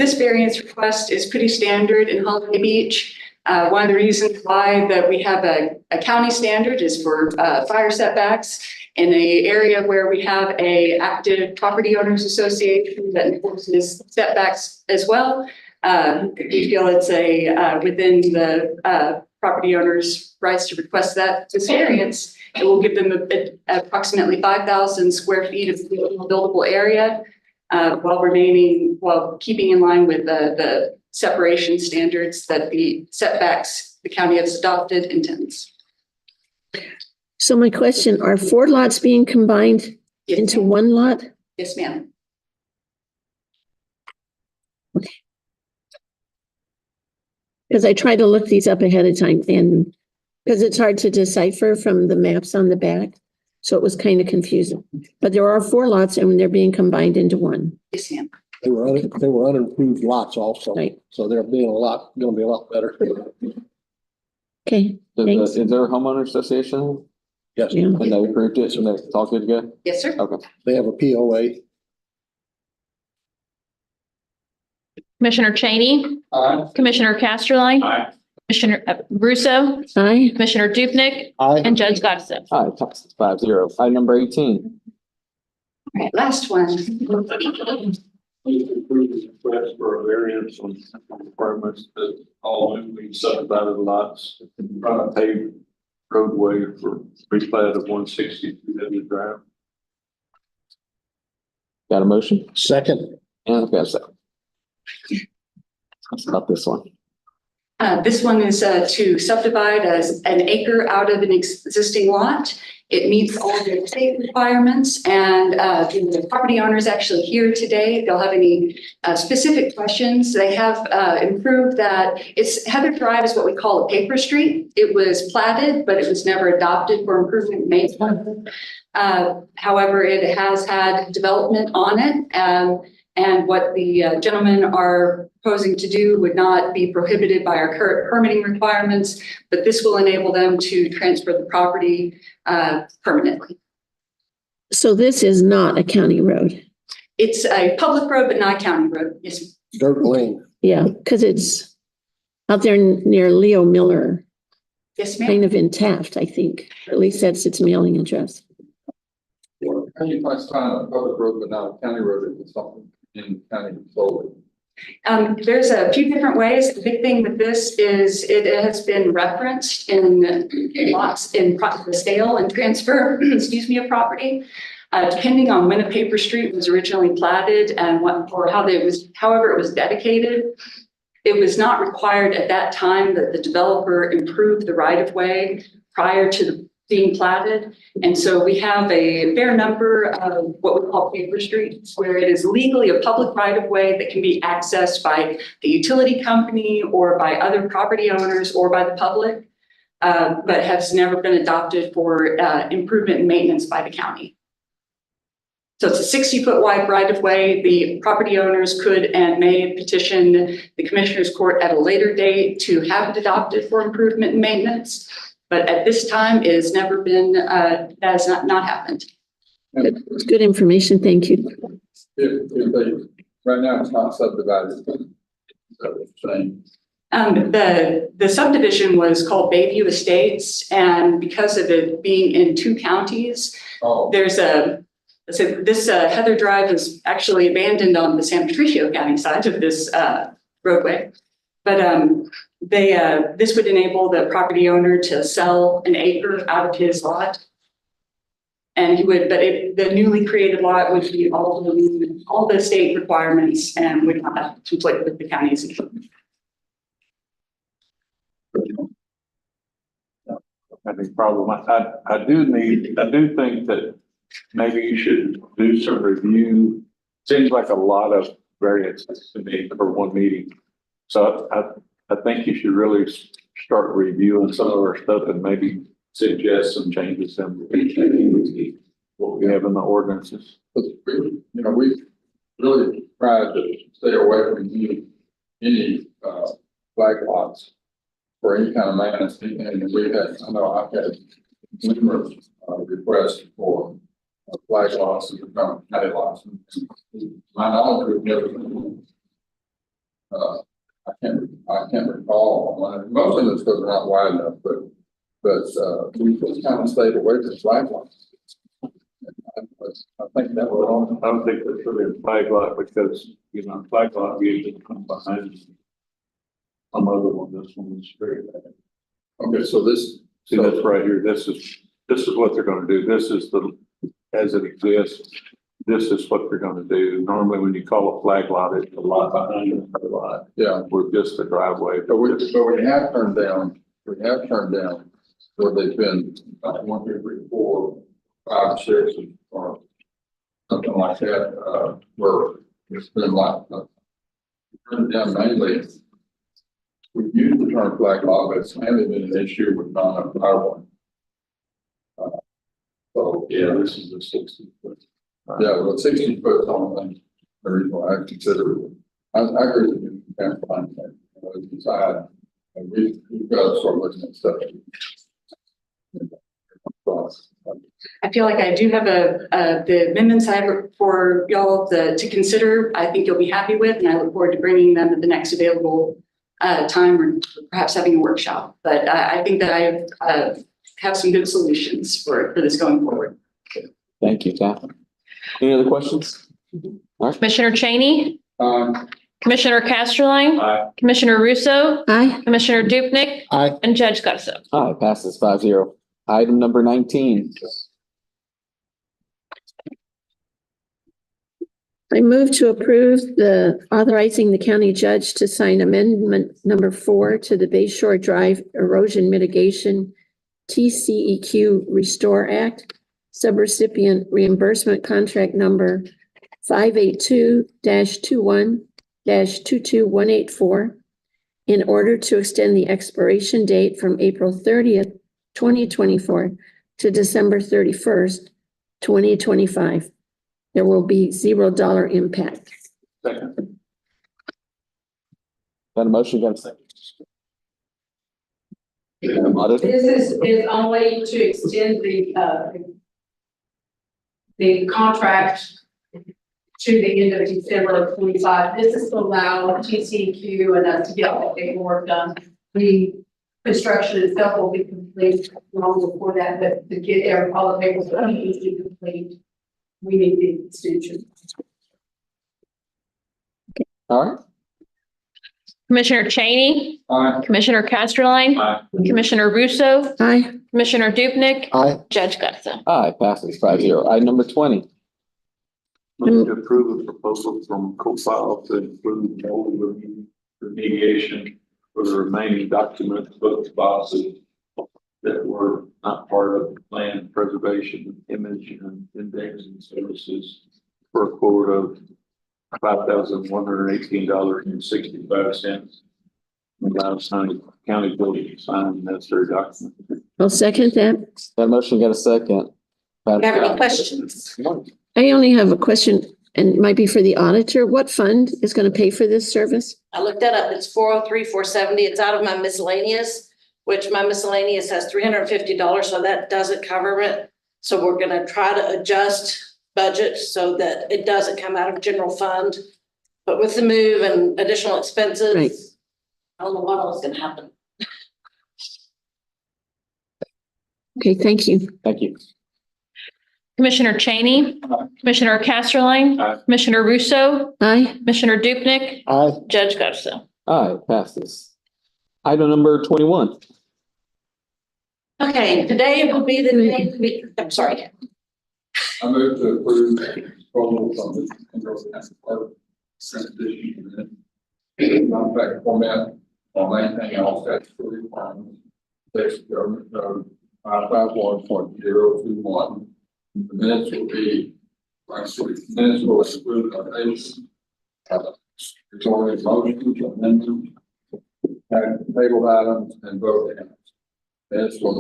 This variance request is pretty standard in Holiday Beach. One of the reasons why that we have a county standard is for fire setbacks in the area where we have a active property owners association that enforces setbacks as well. We feel it's within the property owner's rights to request this variance. It will give them approximately 5,000 square feet of buildable area, while keeping in line with the separation standards that the setbacks the county has adopted intends. So my question, are 4 lots being combined into 1 lot? Yes, ma'am. Because I tried to look these up ahead of time and because it's hard to decipher from the maps on the back. So it was kind of confusing. But there are 4 lots and they're being combined into 1. Yes, ma'am. They were unimproved lots also. Right. So they're gonna be a lot better. Okay, thanks. Is there a homeowner association? Yes. Yeah. And they approved it and it's all good to go? Yes, sir. Okay. They have a POA. Commissioner Cheney, Commissioner Casterline, Commissioner Russo, Aye. Commissioner Dupnick, Aye. and Judge Gottesman. All right, passes 5-0. Item number 18. All right, last one. Please approve the request for a variance on requirements that all newly subdivided lots run a paved roadway for replat of 162 Edwards Drive. Got a motion? Second. And I've got a second. What's about this one? This one is to subdivide as an acre out of an existing lot. It meets all the state requirements, and the property owner is actually here today. If they'll have any specific questions, they have improved that. Heather Drive is what we call a paper street. It was platted, but it was never adopted for improvement and maintenance. However, it has had development on it, and what the gentlemen are proposing to do would not be prohibited by our current permitting requirements, but this will enable them to transfer the property permanently. So this is not a county road. It's a public road, but not a county road. Yes. Dirt lane. Yeah, because it's out there near Leo Miller, Yes, ma'am. kind of in Taft, I think. At least that's its mailing address. How do you classify a public road but not a county road if it's something in county control? There's a few different ways. The big thing with this is it has been referenced in lots in the sale and transfer, of property. Depending on when a paper street was originally platted and however it was dedicated, it was not required at that time that the developer improve the right of way prior to being platted. And so we have a fair number of what we call paper streets, where it is legally a public right of way that can be accessed by the utility company or by other property owners or by the public, but has never been adopted for improvement and maintenance by the county. So it's a 60-foot wide right of way. The property owners could and may petition the Commissioners Court at a later date to have it adopted for improvement and maintenance. But at this time, it has never been, that has not happened. It's good information. Thank you. If they, right now it's not subdivided. Is that what you're saying? The subdivision was called Bayview Estates, and because of it being in 2 counties, there's this Heather Drive is actually abandoned on the San Patricio County side of this roadway. But this would enable the property owner to sell an acre out of his lot. And the newly created lot would be all the state requirements and would not conflict with the county's. I think problem, I do think that maybe you should do some review. Seems like a lot of variances to me for one meeting. So I think you should really start reviewing some of our stuff and maybe suggest some changes in what we have in the ordinances. We really tried to stay away from any flag lots for any kind of maintenance. And I know I've had numerous requests for flag lots and county lots. My knowledge we've never been, I can't recall one. Most of it's because they're not wide enough, but we just kind of stayed away from flag lots. I think that would, I don't think that's really a flag lot because, flag lot usually comes behind some other one. This one is very bad. Okay, so this, see, that's right here. This is what they're gonna do. This is as it exists. This is what they're gonna do. Normally, when you call a flag lot, it's a lot behind a lot. Yeah. With just the driveway. But we have turned down, where they've been, 1, 2, 3, 4, 5, 6, or something like that, where it's been like, turned down mainly. We use the term flag lot, but it's mainly been an issue with non-power one. So, yeah, this is a 60 foot. Yeah, well, 60 foot on the reason why I consider it. I agree with you, you can't find that. It's inside, and we've got to start looking at stuff. I feel like I do have the amendments I have for y'all to consider. I think you'll be happy with, and I look forward to bringing them at the next available time, or perhaps having a workshop. But I think that I have some good solutions for this going forward. Thank you, Catherine. Any other questions? All right. Commissioner Cheney? Commissioner Casterline? Aye. Commissioner Russo? Aye. Commissioner Dupnick? Aye. And Judge Garza. Aye, passes 5-0. Item number 19. I move to approve authorizing the county judge to sign amendment number 4 to the Bay Shore Drive Erosion Mitigation TCEQ Restore Act, subrecipient reimbursement contract number 582-21-22184, in order to extend the expiration date from April 30th, 2024 to December 31st, 2025. There will be $0 impact. Second. Got a motion, got a second. This is only to extend the contract to the end of December of 25. This is to allow TCEQ and us to get all the paperwork done. The construction itself will be complete long before that, but to get all the paperwork needs to be complete, we need the extension. All right. Commissioner Cheney? Aye. Commissioner Casterline? Aye. Commissioner Russo? Aye. Commissioner Dupnick? Aye. Judge Garza. Aye, passes 5-0. Item number 20. Move to approve a proposal from COFILE to include mold remediation for the remaining documents, books, boxes that were not part of the plan preservation, image, and indexing services for a quote of $5,118.65. Allows county building to sign the necessary document. I'll second that. Got a motion, got a second. Do you have any questions? I only have a question, and it might be for the auditor. What fund is going to pay for this service? I looked that up. It's 403-470. It's out of my miscellaneous, which my miscellaneous has $350, so that doesn't cover it. So we're gonna try to adjust budget so that it doesn't come out of general fund. But with the move and additional expenses, Right. I don't know what else is gonna happen. Okay, thank you. Thank you. Commissioner Cheney? Commissioner Casterline? Aye. Commissioner Russo? Aye. Commissioner Dupnick? Aye. Judge Garza. Aye, passes. Item number 21. Okay, today will be the day, I'm sorry. I move to approve the proposal from the Monroe County Clerk transition and contract format on maintaining all statutory requirements. Texas Government Code 551.021. The minutes will be, minutes will exclude notations. There's already motions, amendments, table items, and vote items. Minutes will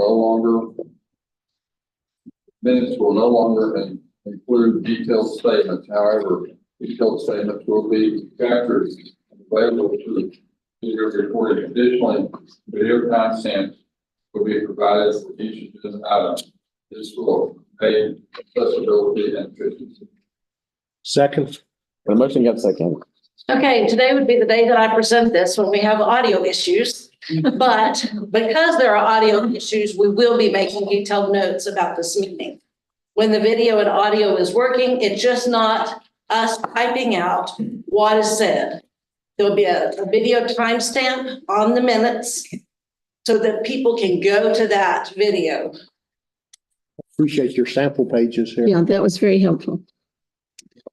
no longer include detailed statements. However, detailed statements will be captured and available to your recording. Additionally, video timestamps will be provided for each agenda item. This will aid accessibility and efficiency. Second. Got a motion, got a second. Okay, today would be the day that I present this when we have audio issues. But because there are audio issues, we will be making detailed notes about this meeting. when the video and audio is working. It's just not us typing out what is said. There'll be a video timestamp on the minutes so that people can go to that video. Appreciate your sample pages here. Yeah, that was very helpful.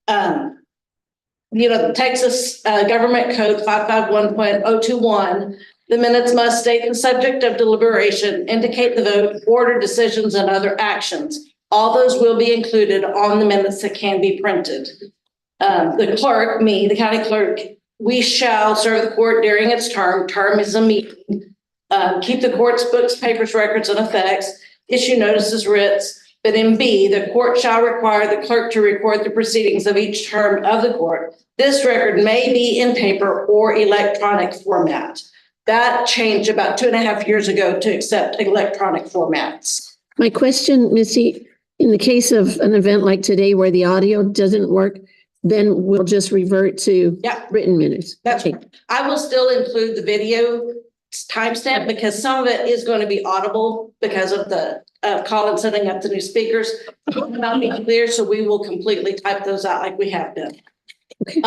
The Texas Government Code 551.021, the minutes must state the subject of deliberation, indicate the vote, order, decisions, and other actions. All those will be included on the minutes that can be printed. The clerk, me, the county clerk, we shall serve the court during its term. Term is a meeting. Keep the court's books, papers, records, and effects, issue notices, writs. But in B, the court shall require the clerk to record the proceedings of each term of the court. This record may be in paper or electronic format. That changed about 2.5 years ago to accept electronic formats. My question, Missy, in the case of an event like today where the audio doesn't work, then we'll just revert to written minutes. That's okay. I will still include the video timestamp because some of it is going to be audible because of the Colin setting up the new speakers. It will not be clear, so we will completely type those out like we have been. Okay.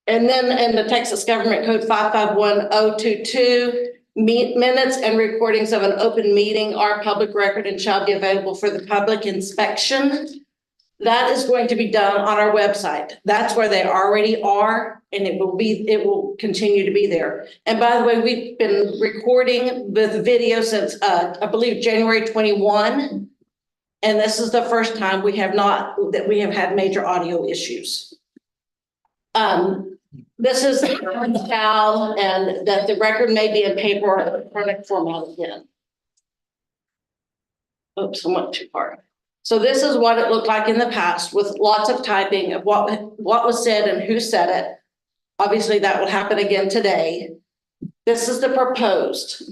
And then in the Texas Government Code 551.022, minutes and recordings of an open meeting are public record and shall be available for the public inspection. That is going to be done on our website. That's where they already are, and it will continue to be there. And by the way, we've been recording with video since I believe January 21. And this is the first time we have had major audio issues. This is Cal, and that the record may be in paper or electronic format again. Oops, I went too far. So this is what it looked like in the past with lots of typing of what was said and who said it. Obviously, that will happen again today. This is the proposed.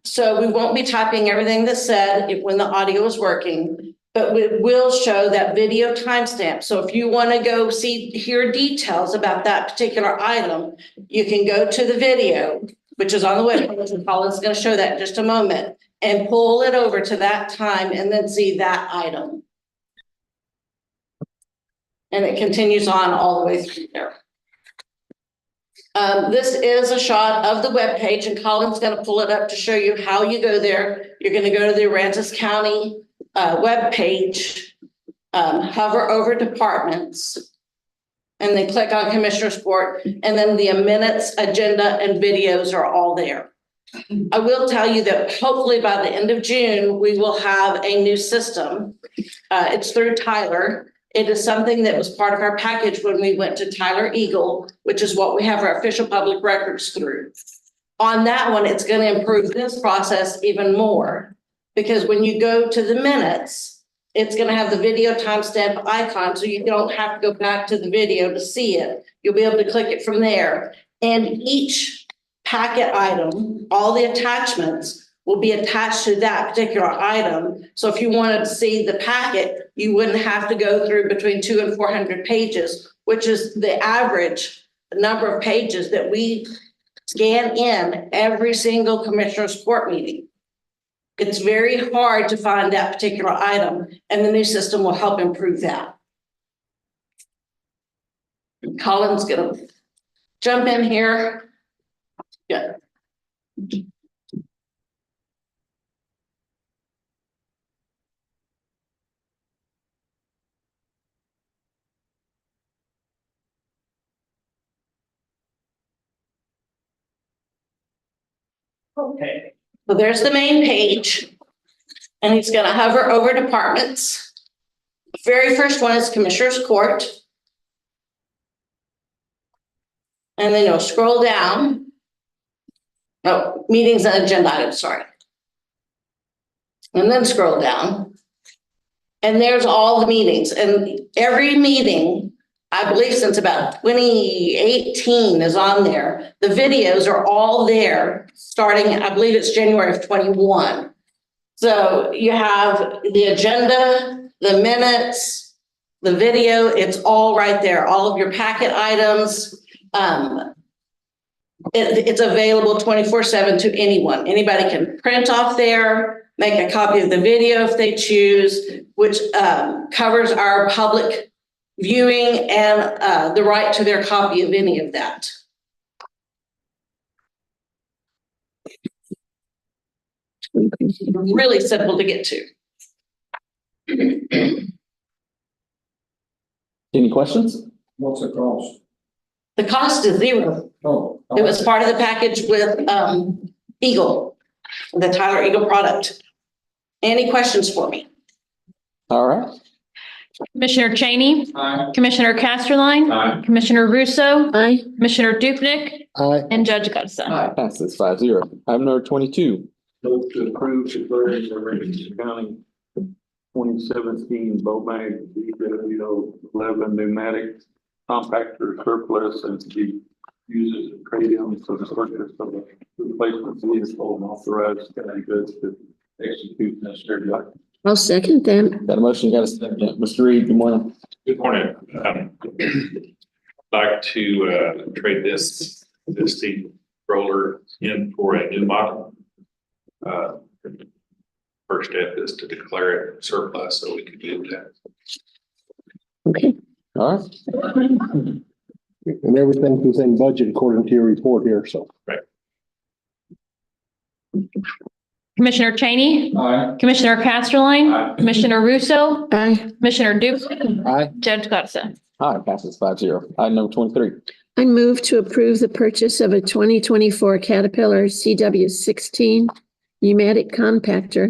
So we won't be typing everything that's said when the audio is working, but we will show that video timestamp. So if you want to go hear details about that particular item, you can go to the video, which is on the webpage, and Colin's going to show that in just a moment, and pull it over to that time and then see that item. And it continues on all the way through there. This is a shot of the webpage, and Colin's going to pull it up to show you how you go there. You're going to go to the Aransas County webpage, hover over departments, and then click on Commissioner's Court, and then the minutes, agenda, and videos are all there. I will tell you that hopefully by the end of June, we will have a new system. It's through Tyler. It is something that was part of our package when we went to Tyler Eagle, which is what we have our official public records through. On that one, it's going to improve this process even more, because when you go to the minutes, it's going to have the video timestamp icon, so you don't have to go back to the video to see it. You'll be able to click it from there. And each packet item, all the attachments will be attached to that particular item. So if you wanted to see the packet, you wouldn't have to go through between 200 and 400 pages, which is the average number of pages that we scan in every single Commissioner's Court meeting. It's very hard to find that particular item, and the new system will help improve that. Colin's gonna jump in here. Yeah. Okay. So there's the main page, and he's going to hover over departments. The very first one is Commissioner's Court. And then you'll scroll down. Oh, meetings and agenda items, sorry. And then scroll down. And there's all the meetings. And every meeting, I believe since about 2018 is on there. The videos are all there starting, I believe it's January of 21. So you have the agenda, the minutes, the video, it's all right there. All of your packet items. It's available 24/7 to anyone. Anybody can print off there. make a copy of the video if they choose, which covers our public viewing and the right to their copy of any of that. Really simple to get to. Any questions? What's the cost? The cost is zero. Oh. It was part of the package with Eagle, the Tyler Eagle product. Any questions for me? All right. Commissioner Cheney, Aye. Commissioner Casterline, Aye. Commissioner Russo, Aye. Commissioner Dupnick, Aye. and Judge Garza. Aye. Passes 5-0. Item number 22. Move to approve declaring the Rankin County 2017 Bowbag DW11 pneumatic compactor surplus and to be used as a trade-in for the purchase of a replacement vehicle and authorize county judge to execute necessary documents. I'll second that. Got a motion, got a second. Mr. Reed, good morning. Good morning. Like to trade this steam roller in for a new model. First step is to declare it surplus so we can do that. Okay. All right. And everything's within budget according to your report here, so. Right. Commissioner Cheney, Aye. Commissioner Casterline, Aye. Commissioner Russo, Aye. Commissioner Dupnick, Aye. Judge Garza. Aye, passes 5-0. Item number 23. I move to approve the purchase of a 2024 Caterpillar CW16 pneumatic compactor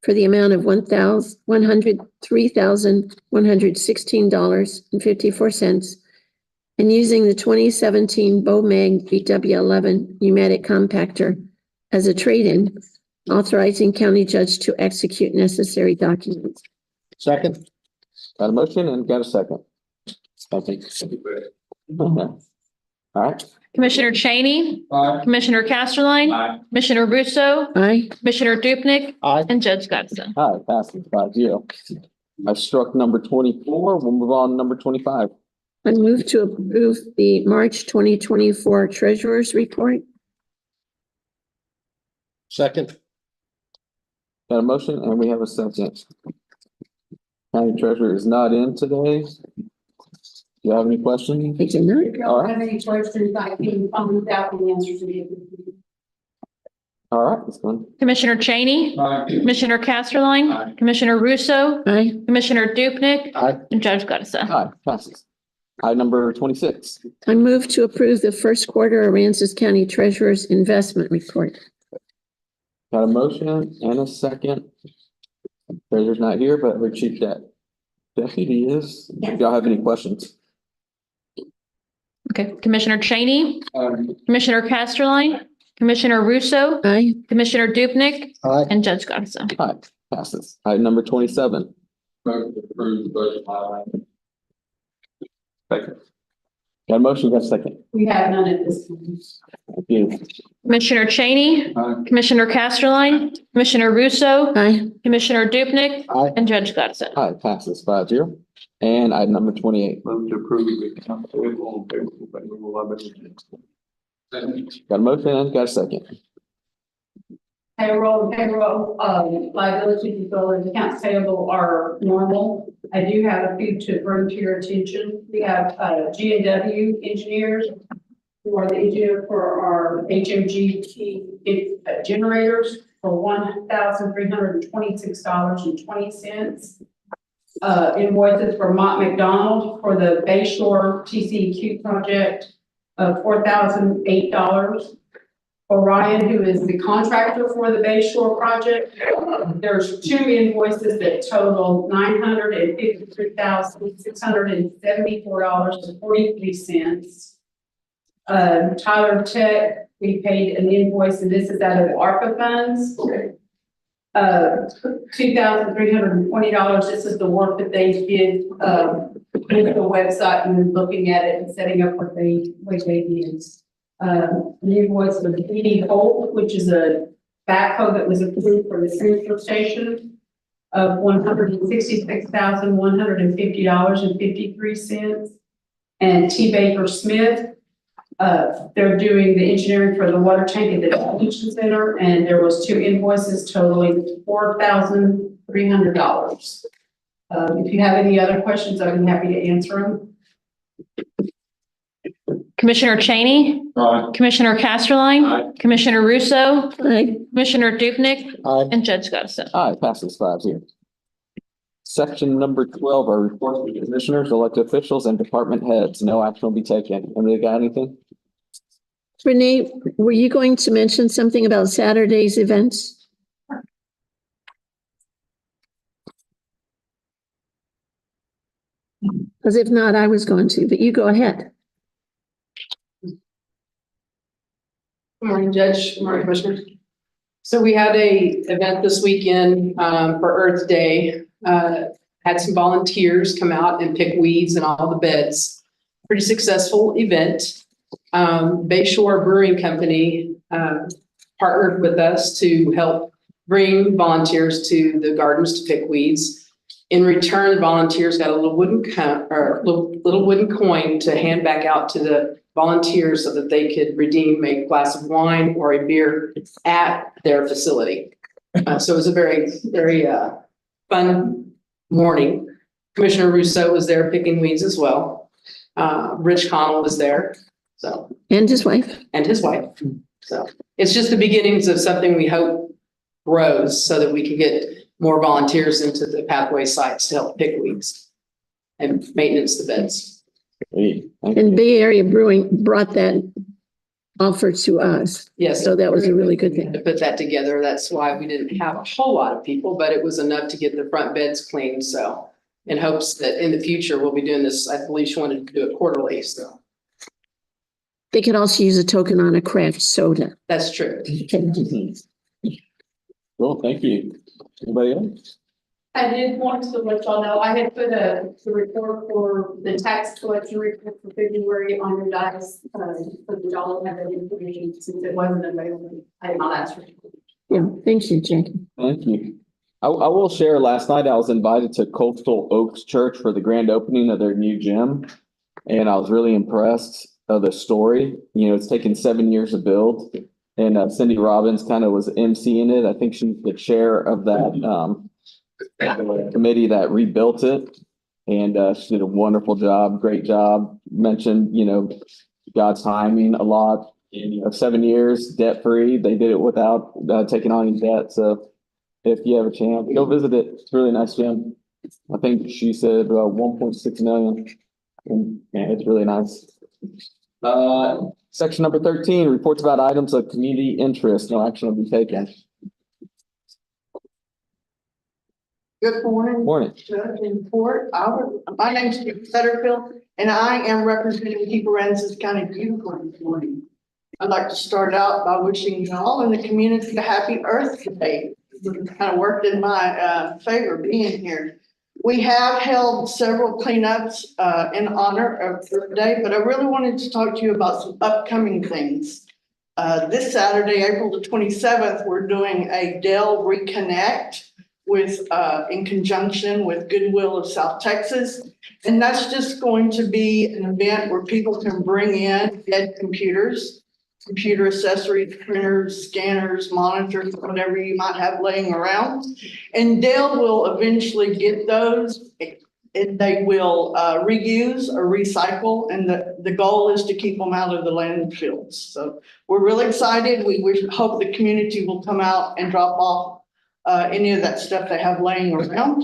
for the amount of $103,116.54 and using the 2017 Bowmag BW11 pneumatic compactor as a trade-in, authorizing county judge to execute necessary documents. Second. Got a motion and got a second. Okay. All right. Commissioner Cheney, Aye. Commissioner Casterline, Aye. Commissioner Russo, Aye. Commissioner Dupnick, Aye. and Judge Garza. Aye, passes 5-0. I struck number 24. We'll move on to number 25. I move to approve the March 2024 Treasurer's Report. Second. Got a motion and we have a second. County treasurer is not in today. Do you have any questions? I do not. If y'all have any questions, I can find out the answers to the. All right, let's go. Commissioner Cheney, Aye. Commissioner Casterline, Aye. Commissioner Russo, Aye. Commissioner Dupnick, Aye. and Judge Garza. Aye, passes. Item number 26. I move to approve the first quarter Aransas County Treasurer's Investment Report. Got a motion and a second. Treasurer's not here, but her chief deputy is. Do y'all have any questions? Okay, Commissioner Cheney, Aye. Commissioner Casterline, Commissioner Russo, Aye. Commissioner Dupnick, Aye. and Judge Garza. Aye, passes. Item number 27. Move to approve the budget line. Second. Got a motion, got a second. We have none at this time. Thank you. Commissioner Cheney, Aye. Commissioner Casterline, Commissioner Russo, Aye. Commissioner Dupnick, Aye. and Judge Garza. Aye, passes 5-0. And item number 28. Move to approve the accounts payable and payable liability. Second. Got a motion and got a second. Payroll, liability control and accounts payable are normal. I do have a few to bring to your attention. We have, G&W engineers who are the engineer for our HMGT generators for $1,326.20. Invoices for Mott McDonald for the Bay Shore TCEQ project of $4,008. Orion, who is the contractor for the Bay Shore project, there's two invoices that total $953,674.43. Tyler Tech, we paid an invoice, and this is out of the ARPA funds. $2,320. This is the work that they did, with the website and looking at it and setting up what they did. The invoice was BD Holt, which is a backhoe that was approved for the transfer station of $166,150.53. And T. Baker Smith, They're doing the engineering for the water tank at the detention center, and there was 2 invoices totaling $4,300. If you have any other questions, I'd be happy to answer them. Commissioner Cheney, Aye. Commissioner Casterline, Commissioner Russo, Aye. Commissioner Dupnick, Aye. and Judge Scottson. Aye, passes 5-0. Section number 12 are reports from commissioners, elected officials, and department heads. No action will be taken. Anybody got anything? Renee, were you going to mention something about Saturday's events? Because if not, I was going to, but you go ahead. Good morning, Judge. Good morning, Commissioner. So we had a event this weekend for Earth Day. Had some volunteers come out and pick weeds in all the beds. Pretty successful event. Bayshore Brewing Company partnered with us to help bring volunteers to the gardens to pick weeds. In return, the volunteers got a little wooden coin to hand back out to the volunteers so that they could redeem a glass of wine or a beer at their facility. So it was a very, very fun morning. Commissioner Russo was there picking weeds as well. Rich Connell was there. So. And his wife. And his wife. So it's just the beginnings of something we hope grows so that we can get more volunteers into the pathway sites to help pick weeds and maintenance the beds. And Bay Area Brewing brought that offer to us. Yes. So that was a really good thing. To put that together. That's why we didn't have a whole lot of people, but it was enough to get the front beds cleaned. So in hopes that in the future, we'll be doing this. I believe she wanted to do it quarterly. So. They could also use a token on a craft soda. That's true. Cool, thank you. Anybody else? I did want to let y'all know, I had put the report for the tax collection report for February on your dice, so that y'all have that information since it wasn't available. I did not ask for it. Yeah, thank you, Jackie. Thank you. I will share, last night I was invited to Coastal Oaks Church for the grand opening of their new gym. And I was really impressed of the story. You know, it's taken 7 years to build. And Cindy Robbins kind of was emceeing it. I think she's the chair of that committee that rebuilt it. And she did a wonderful job, great job. Mentioned, you know, God's timing a lot. And, you know, 7 years debt free. They did it without taking on any debt. So if you have a chance, go visit it. It's a really nice gym. I think she said 1.6 million. And, yeah, it's really nice. Section number 13, reports about items of community interest. No action will be taken. Good morning. Morning. Judge and court. My name's Steve Setterfield, and I am representing Keeper Aransas County Beautiful this morning. I'd like to start out by wishing you all in the community a happy Earth Day. It kind of worked in my favor being here. We have held several cleanups in honor of Earth Day, but I really wanted to talk to you about some upcoming things. This Saturday, April the 27th, we're doing a Dell Reconnect with in conjunction with Goodwill of South Texas. And that's just going to be an event where people can bring in dead computers, computer accessories, printers, scanners, monitors, whatever you might have laying around. And Dell will eventually get those and they will reuse or recycle. And the goal is to keep them out of the landfills. So we're really excited. We hope the community will come out and drop off any of that stuff they have laying around.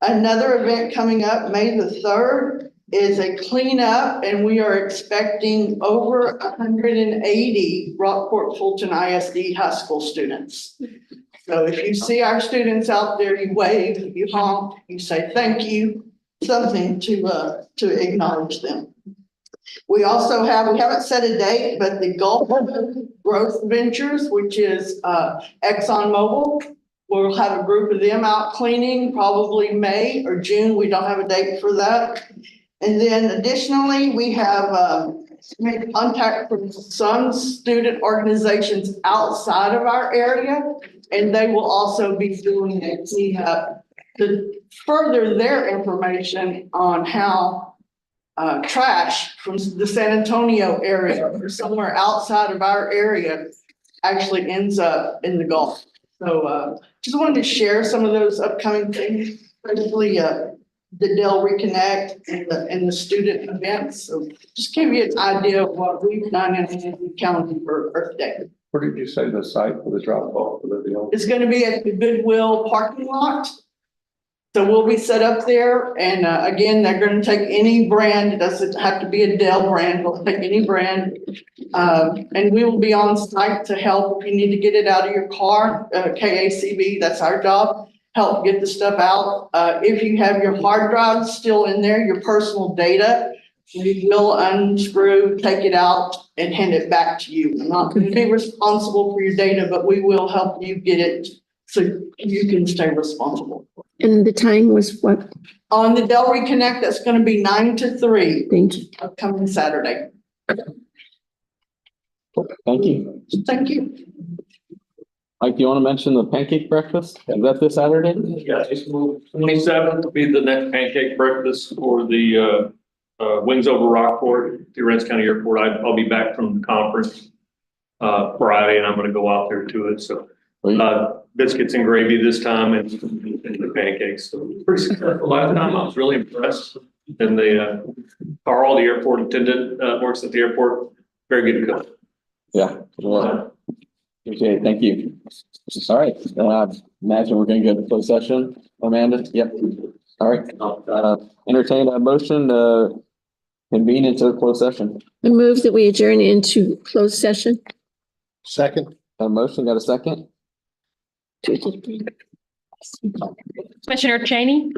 Another event coming up, May the 3rd, is a cleanup, and we are expecting over 180 Rockport Fulton ISD high school students. So if you see our students out there, you wave, you honk, you say thank you, something to acknowledge them. We also we haven't set a date, but the Gulf Growth Ventures, which is ExxonMobil, we'll have a group of them out cleaning, probably May or June. We don't have a date for that. And then additionally, we have made contact from some student organizations outside of our area, and they will also be doing a cleanup to further their information on how trash from the San Antonio area or somewhere outside of our area actually ends up in the Gulf. So, just wanted to share some of those upcoming things, particularly, the Dell Reconnect and the student events. So just give you an idea of what we've done in the county for Earth Day. Where did you say the site for the drop off for the deal? It's gonna be at the Goodwill parking lot. So we'll be set up there and, again, they're gonna take any brand. It doesn't have to be a Dell brand. They'll take any brand. And we will be on site to help if you need to get it out of your car, KACB, that's our job. Help get the stuff out. If you have your hard drives still in there, your personal data, we will unscrew, take it out and hand it back to you. We're not going to be responsible for your data, but we will help you get it so you can stay responsible. And the time was what? On the Dell Reconnect, that's going to be 9 to 3. Thank you. Upcoming Saturday. Thank you. Thank you. Mike, do you want to mention the pancake breakfast? Is that this Saturday? Yeah, April 27th will be the next pancake breakfast for the Wings Over Rockport, at the Aransas County Airport. I'll be back from the conference Friday, and I'm gonna go out there to it. So biscuits and gravy this time and the pancakes. So pretty successful last time. I was really impressed. And Carl, the airport attendant, works at the airport. Very good cook. Yeah. Well, appreciate it. Thank you. All right. Imagine we're gonna go to closed session. Amanda? Yep. All right. Entertain a motion to convene into a closed session. I move that we adjourn into closed session. Second. A motion, got a second? Commissioner Cheney,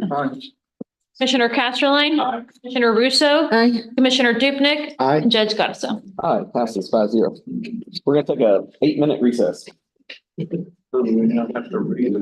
Commissioner Casterline, Commissioner Russo, Commissioner Dupnick, Aye. and Judge Garza. All right, passes 5-0. We're gonna take a 8-minute recess. We don't have to read it.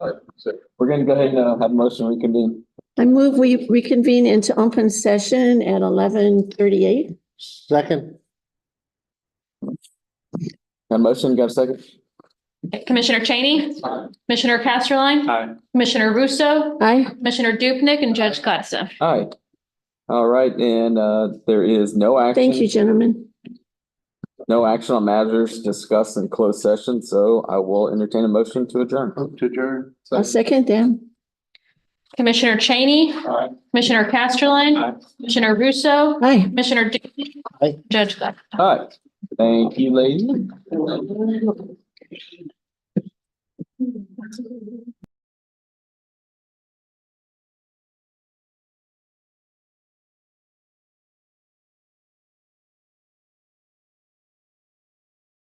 We're gonna go ahead and have a motion to reconvene. I move we reconvene into open session at 11:38. Second. Got a motion, got a second? Commissioner Cheney? Commissioner Casterline? Aye. Commissioner Russo? Aye. Commissioner Dupnick and Judge Costa. Aye. All right, and there is no action. Thank you, gentlemen. No action on matters discussed in closed session, so I will entertain a motion to adjourn. To adjourn. I'll second that. Commissioner Cheney? Aye. Commissioner Casterline? Aye. Commissioner Russo? Aye. Commissioner Dupnick? Aye. Judge Costa. All right, thank you, ladies.